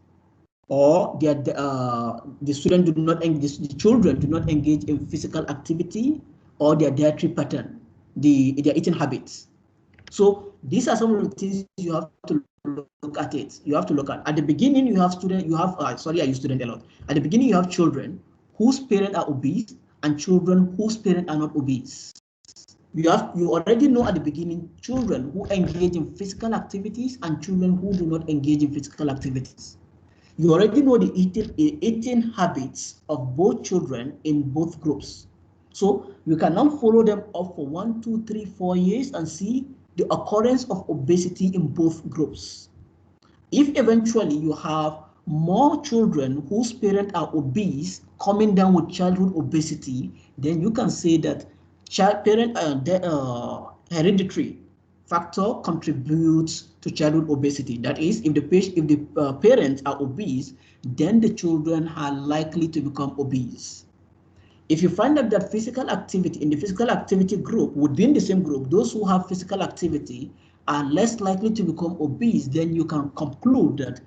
[SPEAKER 1] or the children do not engage in physical activity, or their dietary pattern, their eating habits. So these are some of the things you have to look at it. You have to look at the beginning. You have students. Sorry, I use student a lot. At the beginning, you have children whose parents are obese and children whose parents are not obese. You already know at the beginning children who engage in physical activities and children who do not engage in physical activities. You already know the eating habits of both children in both groups. So you can now follow them up for 1, 2, 3, 4 years and see the occurrence of obesity in both groups. If eventually you have more children whose parents are obese coming down with childhood obesity, then you can say that hereditary factor contributes to childhood obesity. That is, if the parents are obese, then the children are likely to become obese. If you find out that physical activity in the physical activity group, within the same group, those who have physical activity are less likely to become obese, then you can conclude that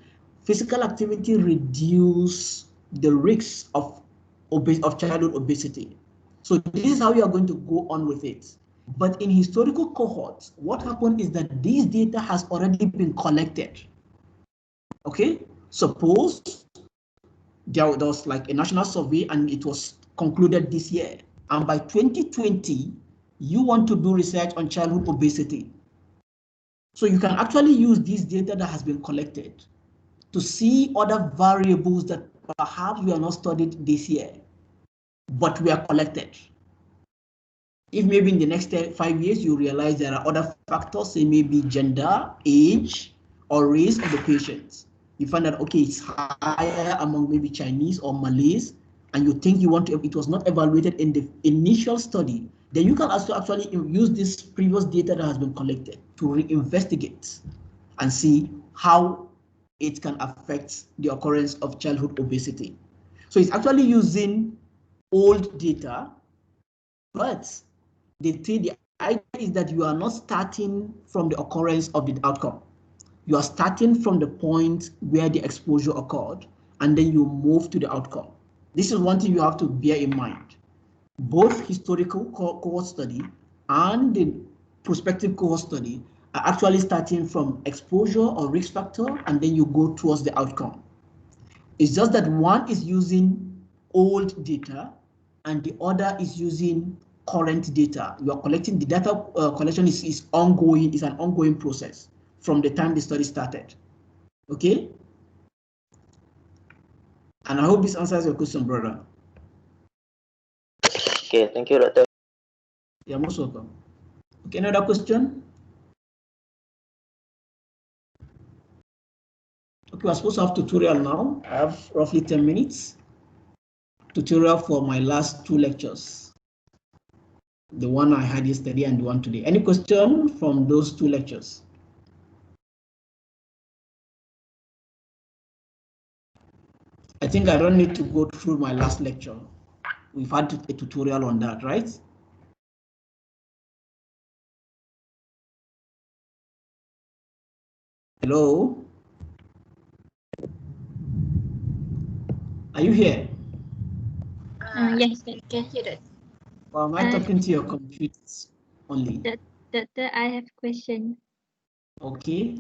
[SPEAKER 1] physical activity reduces the risks of childhood obesity. So this is how you are going to go on with it. But in historical cohorts, what happened is that this data has already been collected. Okay, suppose there was like a national survey and it was concluded this year. And by 2020, you want to do research on childhood obesity. So you can actually use this data that has been collected to see other variables that perhaps we are not studied this year, but we are collected. If maybe in the next 5 years, you realize there are other factors, say maybe gender, age, or race of the patients. You find that, okay, it's higher among maybe Chinese or Malays, and you think you want to, it was not evaluated in the initial study, then you can also actually use this previous data that has been collected to reinvestigate and see how it can affect the occurrence of childhood obesity. So it's actually using old data, but the idea is that you are not starting from the occurrence of the outcome. You are starting from the point where the exposure occurred, and then you move to the outcome. This is one thing you have to bear in mind. Both historical cohort study and the prospective cohort study are actually starting from exposure or risk factor, and then you go towards the outcome. It's just that one is using old data and the other is using current data. You are collecting the data collection is ongoing, is an ongoing process from the time the study started. Okay? And I hope this answers your question, brother.
[SPEAKER 7] Okay, thank you, Doctor.
[SPEAKER 1] You're most welcome. Okay, another question? Okay, we're supposed to have tutorial now. I have roughly 10 minutes. Tutorial for my last 2 lectures. The one I had yesterday and the one today. Any question from those 2 lectures? I think I don't need to go through my last lecture. We've had a tutorial on that, right? Hello? Are you here?
[SPEAKER 6] Yes.
[SPEAKER 2] You can hear that.
[SPEAKER 1] Or am I talking to your computers only?
[SPEAKER 3] Doctor, I have a question.
[SPEAKER 1] Okay.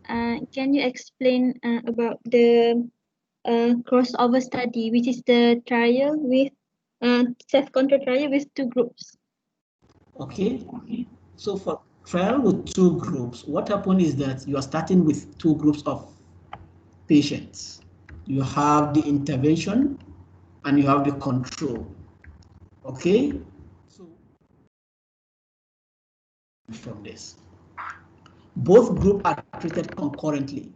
[SPEAKER 3] Can you explain about the crossover study, which is the trial with self-control trial with 2 groups?
[SPEAKER 1] Okay. So for trial with 2 groups, what happened is that you are starting with 2 groups of patients. You have the intervention and you have the control. Okay. So from this, both groups are treated concurrently.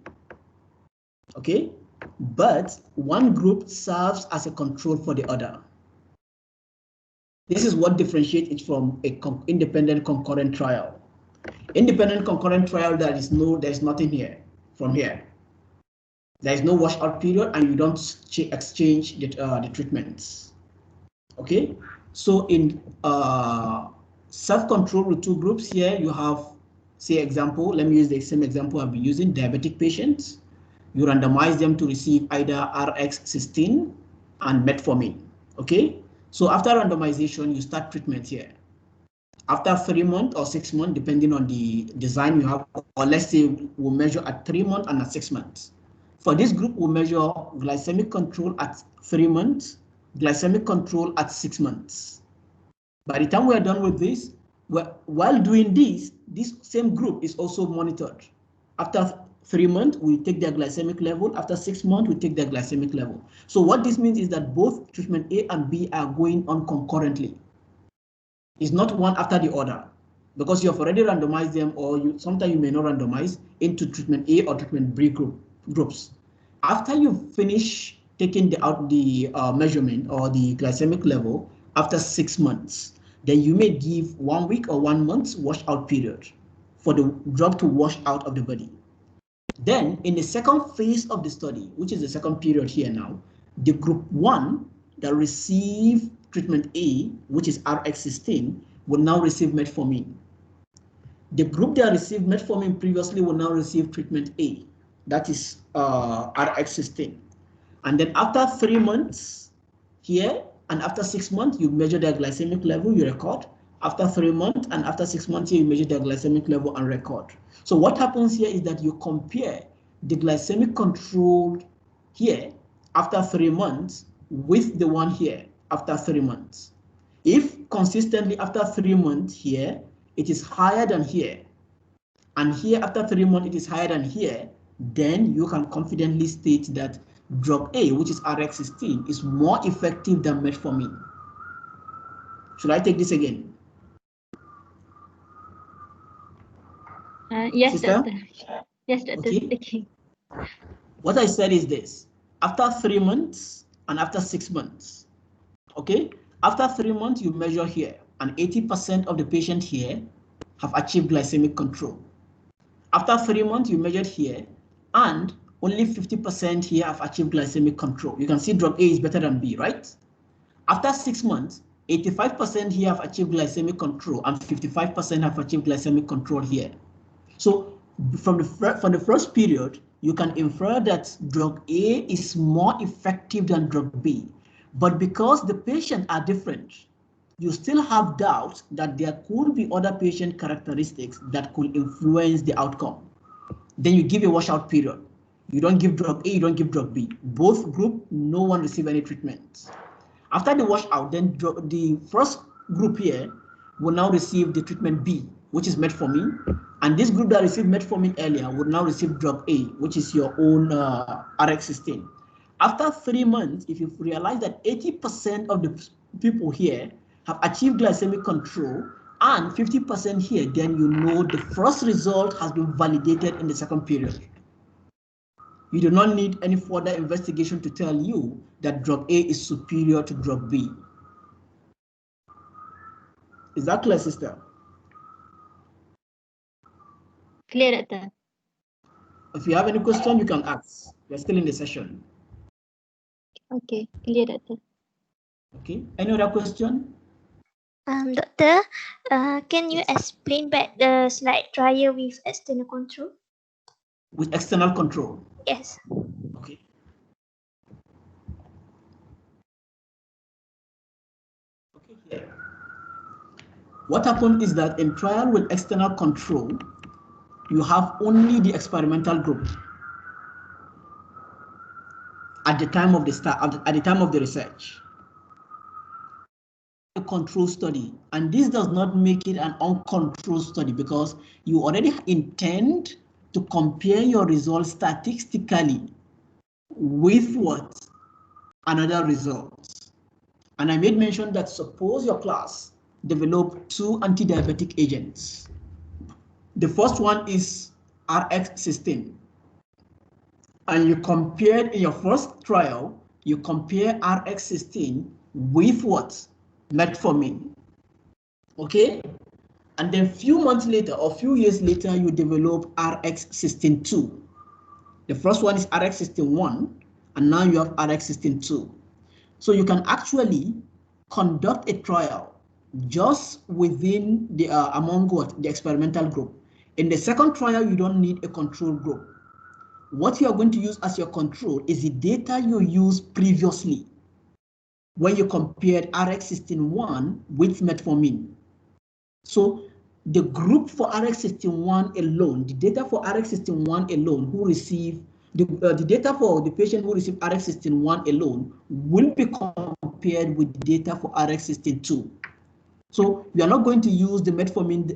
[SPEAKER 1] Okay, but one group serves as a control for the other. This is what differentiates it from a independent concurrent trial. Independent concurrent trial, there's nothing here from here. There is no washout period, and you don't exchange the treatments. Okay, so in self-control with 2 groups here, you have, say, example. Let me use the same example I've been using: diabetic patients. You randomize them to receive either RX-16 and metformin. Okay, so after randomization, you start treatment here. After 3 months or 6 months, depending on the design you have, or let's say we'll measure at 3 months and at 6 months. For this group, we'll measure glycemic control at 3 months, glycemic control at 6 months. By the time we're done with this, While doing this same group is also monitored. After 3 months, we take their glycemic level. After 6 months, we take their glycemic level. So what this means is that both treatment A and B are going on concurrently. It's not one after the other, because you have already randomized them, or sometimes you may not randomize into treatment A or treatment B groups. After you finish taking the measurement or the glycemic level after 6 months, then you may give 1 week or 1 month's washout period for the drug to wash out of the body. Then in the second phase of the study, which is the second period here now, the group 1 that receive treatment A, which is RX16, will now receive metformin. The group that received metformin previously will now receive treatment A, that is RX16. And then after 3 months here, and after 6 months, you measure their glycemic level, you record. After 3 months and after 6 months here, you measure their glycemic level and record. So what happens here is that you compare the glycemic control here after 3 months with the one here after 3 months. If consistently after 3 months here, it is higher than here, and here after 3 months it is higher than here, then you can confidently state that drug A, which is RX16, is more effective than metformin. Should I take this again?
[SPEAKER 3] Yes,
[SPEAKER 1] Sister?
[SPEAKER 3] doctor. Yes, doctor.
[SPEAKER 1] Okay.
[SPEAKER 3] Okay.
[SPEAKER 1] What I said is this: after 3 months and after 6 months, okay? After 3 months, you measure here, and 80% of the patient here have achieved glycemic control. After 3 months, you measured here, and only 50% here have achieved glycemic control. You can see drug A is better than B, right? After 6 months, 85% here have achieved glycemic control, and 55% have achieved glycemic control here. So from the first period, you can infer that drug A is more effective than drug B. But because the patients are different, you still have doubts that there could be other patient characteristics that could influence the outcome. Then you give a washout period. You don't give drug A, you don't give drug B. Both group, no one receive any treatment. After the washout, then the first group here will now receive the treatment B, which is metformin. And this group that received metformin earlier will now receive drug A, which is your own RX16. After 3 months, if you realize that 80% of the people here have achieved glycemic control and 50% here, then you know the first result has been validated in the second period. You do not need any further investigation to tell you that drug A is superior to drug B. Is that clear, sister?
[SPEAKER 3] Clear, doctor.
[SPEAKER 1] If you have any question, you can ask. We're still in the session.
[SPEAKER 3] Okay, clear, doctor.
[SPEAKER 1] Okay, any other question?
[SPEAKER 2] Doctor, can you explain back the slide trial with external control?
[SPEAKER 1] With external control?
[SPEAKER 2] Yes.
[SPEAKER 1] Okay. Okay, here. What happened is that in trial with external control, you have only the experimental group at the time of the start, at the time of the research. A control study, and this does not make it an uncontrolled study because you already intend to compare your results statistically with what? Another results. And I made mention that suppose your class developed 2 anti-diabetic agents. The first one is RX16. And you compared in your first trial, you compare RX16 with what? Metformin. Okay? And then few months later or few years later, you develop RX16-2. The first one is RX16-1, and now you have RX16-2. So you can actually conduct a trial just within the among what? The experimental group. In the second trial, you don't need a control group. What you are going to use as your control is the data you used previously when you compared RX16-1 with metformin. So the group for RX16-1 alone, the data for RX16-1 alone who receive, the data for the patient who received RX16-1 alone will be compared with the data for RX16-2. So we are not going to use the metformin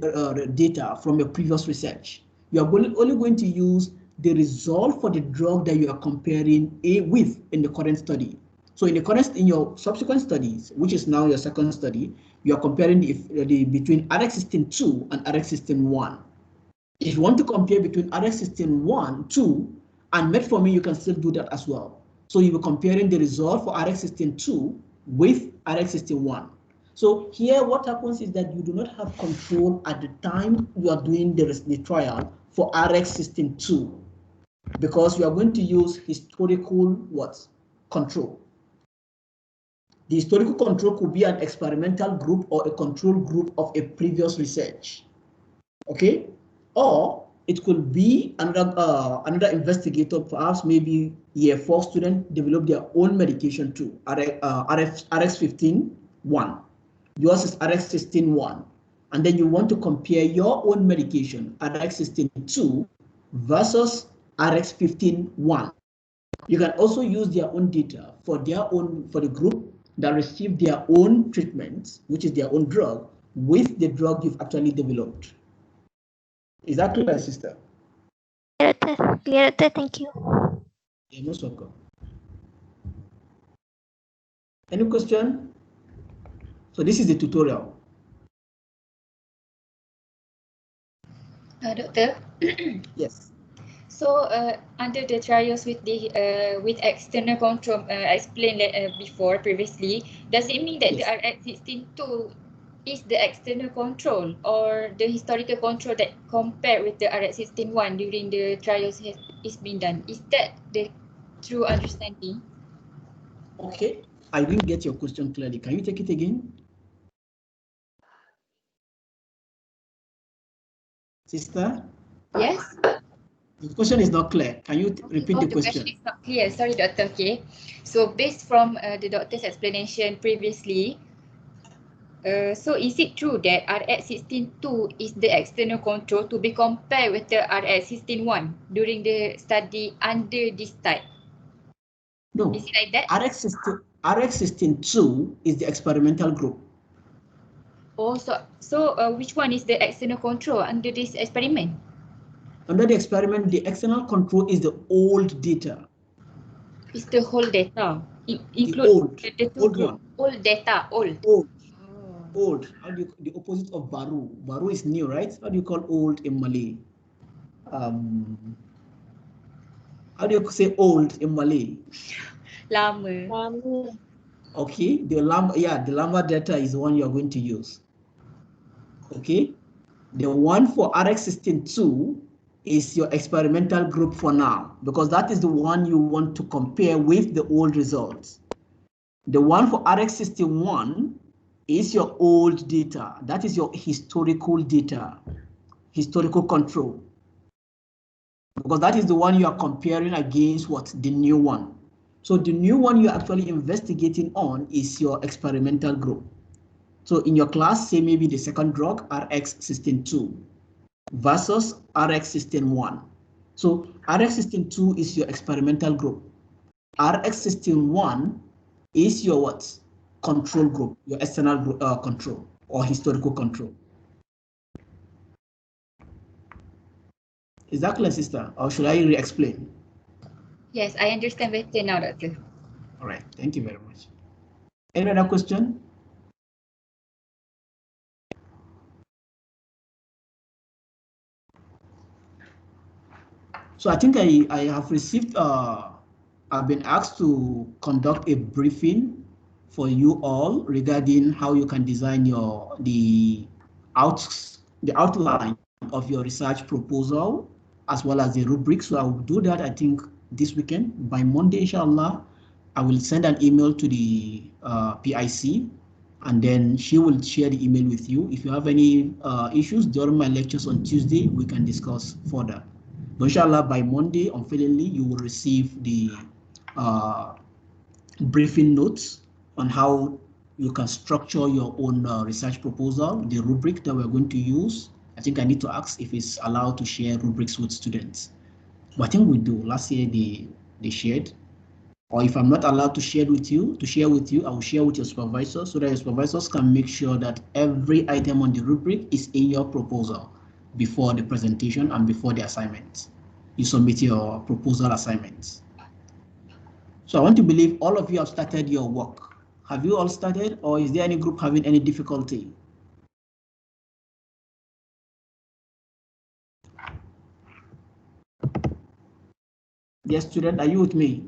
[SPEAKER 1] data from your previous research. You are only going to use the result for the drug that you are comparing with in the current study. So in your subsequent studies, which is now your second study, you are comparing between RX-16-2 and RX-16-1. If you want to compare between RX-16-1, 2, and metformin, you can still do that as well. So you will comparing the result for RX-16-2 with RX-16-1. So here what happens is that you do not have control at the time you are doing the trial for RX-16-2 because you are going to use historical control. The historical control could be an experimental group or a control group of a previous research, okay? Or it could be another investigator, perhaps maybe year 4 student develop their own medication too, RX-15-1. Yours is RX-16-1. And then you want to compare your own medication, RX-16-2 versus RX-15-1. You can also use their own data for the group that received their own treatment, which is their own drug, with the drug you've actually developed. Is that clear, sister?
[SPEAKER 8] Clear, thank you.
[SPEAKER 1] You're most welcome. Any question? So this is the tutorial.
[SPEAKER 6] Doctor?
[SPEAKER 1] Yes.
[SPEAKER 6] So under the trials with external control explained before previously, does it mean that
[SPEAKER 1] Yes.
[SPEAKER 6] the RX-16-2 is the external control or the historical control that compared with the RX-16-1 during the trials is being done? Is that the true understanding?
[SPEAKER 1] Okay, I didn't get your question clearly. Can you take it again? Sister?
[SPEAKER 6] Yes.
[SPEAKER 1] The question is not clear. Can you repeat the question?
[SPEAKER 6] The question is not clear. Sorry, Doctor. Okay. So based from the doctor's explanation previously, so is it true that RX-16-2 is the external control to be compared with the RX-16-1 during the study under this type?
[SPEAKER 1] No.
[SPEAKER 6] Is it like that?
[SPEAKER 1] RX-16-2 is the experimental group.
[SPEAKER 6] Oh, so which one is the external control under this experiment?
[SPEAKER 1] Under the experiment, the external control is the old data.
[SPEAKER 6] It's the whole data. Include
[SPEAKER 1] old
[SPEAKER 6] one. Old data, old.
[SPEAKER 1] Old. How do you, the opposite of baru? Baru is new, right? How do you call old in Malay? How do you say old in Malay?
[SPEAKER 6] Lama.
[SPEAKER 1] Okay, the Lama data is the one you are going to use. Okay, the one for RX-16-2 is your experimental group for now, because that is the one you want to compare with the old results. The one for RX-16-1 is your old data. That is your historical data, historical control. Because that is the one you are comparing against the new one. So the new one you're actually investigating on is your experimental group. So in your class, say maybe the second drug, RX-16-2 versus RX-16-1. So RX-16-2 is your experimental group. RX-16-1 is your control group, your external control or historical control. Is that clear, sister? Or should I re-explain?
[SPEAKER 6] Yes, I understand better now, Doctor.
[SPEAKER 1] All right, thank you very much. Any other question? So I think I have received, I've been asked to conduct a briefing for you all regarding how you can design the outline of your research proposal, as well as the rubric. So I will do that, I think, this weekend. By Monday, inshallah, I will send an email to the PIC, and then she will share the email with you. If you have any issues during my lectures on Tuesday, we can discuss further. But inshallah, by Monday, unfailingly, you will receive the briefing notes on how you can structure your own research proposal, the rubric that we're going to use. I think I need to ask if it's allowed to share rubrics with students. But I think we do. Last year, they shared. Or if I'm not allowed to share with you, I will share with your supervisor so that your supervisors can make sure that every item on the rubric is in your proposal before the presentation and before the assignment. You submit your proposal assignments. So I want to believe all of you have started your work. Have you all started, or is there any group having any difficulty? Yes, student, are you with me?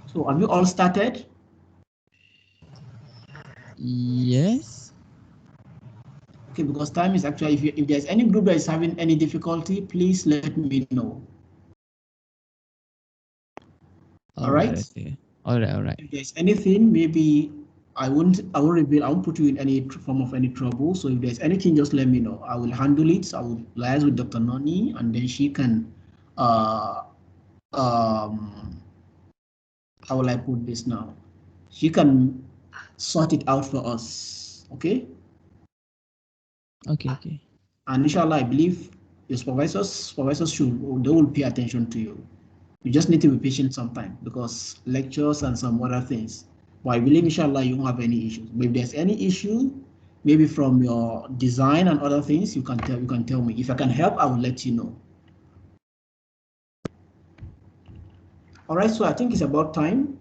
[SPEAKER 1] So have you all started?
[SPEAKER 5] Yes.
[SPEAKER 1] Okay, because time is actually, if there's any group that is having any difficulty, please let me know. All right.
[SPEAKER 5] All right.
[SPEAKER 1] If there's anything, maybe I won't put you in any form of any trouble. So if there's anything, just let me know. I will handle it. I will liaise with Dr. Noni, and then she can how will I put this now? She can sort it out for us. Okay?
[SPEAKER 5] Okay.
[SPEAKER 1] And inshallah, I believe your supervisors they will pay attention to you. You just need to be patient sometimes because lectures and some other things. But I believe inshallah you won't have any issues. But if there's any issue, maybe from your design and other things, you can tell me. If I can help, I will let you know. All right, so I think it's about time.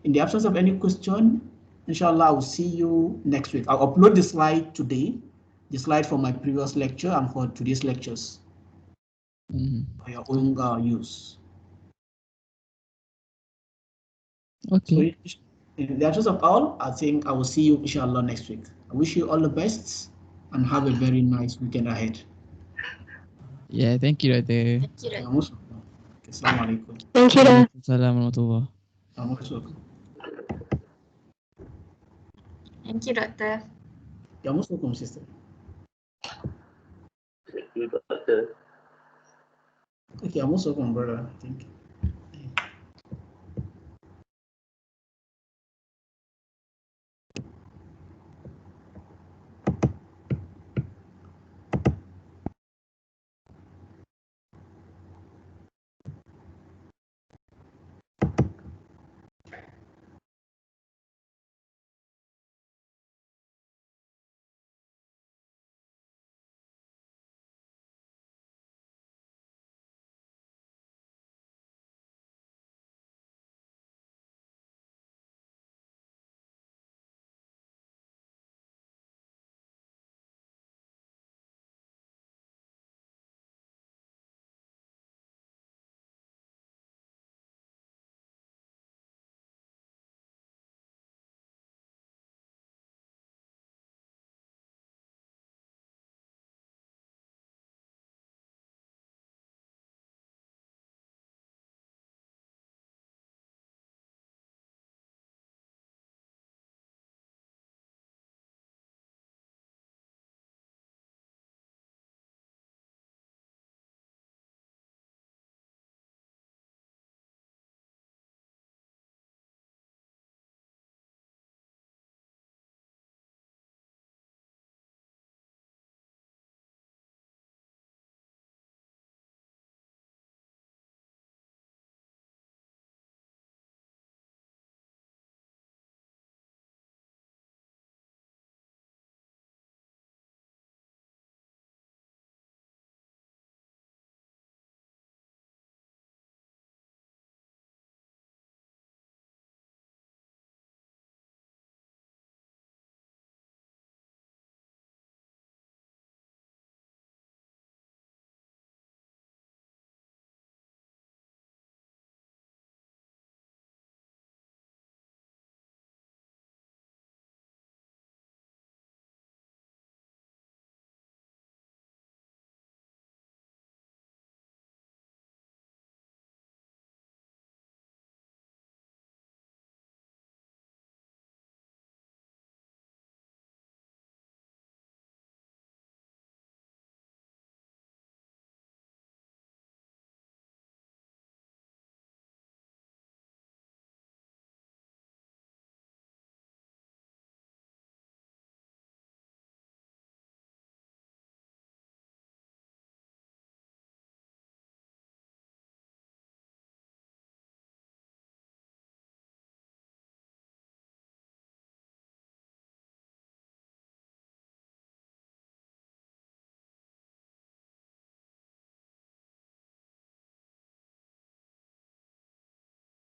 [SPEAKER 1] In the absence of any question, inshallah, I will see you next week. I'll upload the slide today, the slide for my previous lecture and for today's lectures for your own use.
[SPEAKER 5] Okay.
[SPEAKER 1] So in the absence of all, I think I will see you inshallah next week. I wish you all the best and have a very nice weekend ahead.
[SPEAKER 5] Yeah, thank you, Doctor.
[SPEAKER 2] Thank you,
[SPEAKER 1] You're most welcome. Okay, Assalamu alaikum.
[SPEAKER 8] Thank you, Dad.
[SPEAKER 5] Assalamualaikum.
[SPEAKER 1] You're most welcome.
[SPEAKER 6] Thank you, Doctor.
[SPEAKER 1] You're most welcome, sister.
[SPEAKER 7] Thank you, Doctor.
[SPEAKER 1] Okay, you're most welcome, brother. Thank you.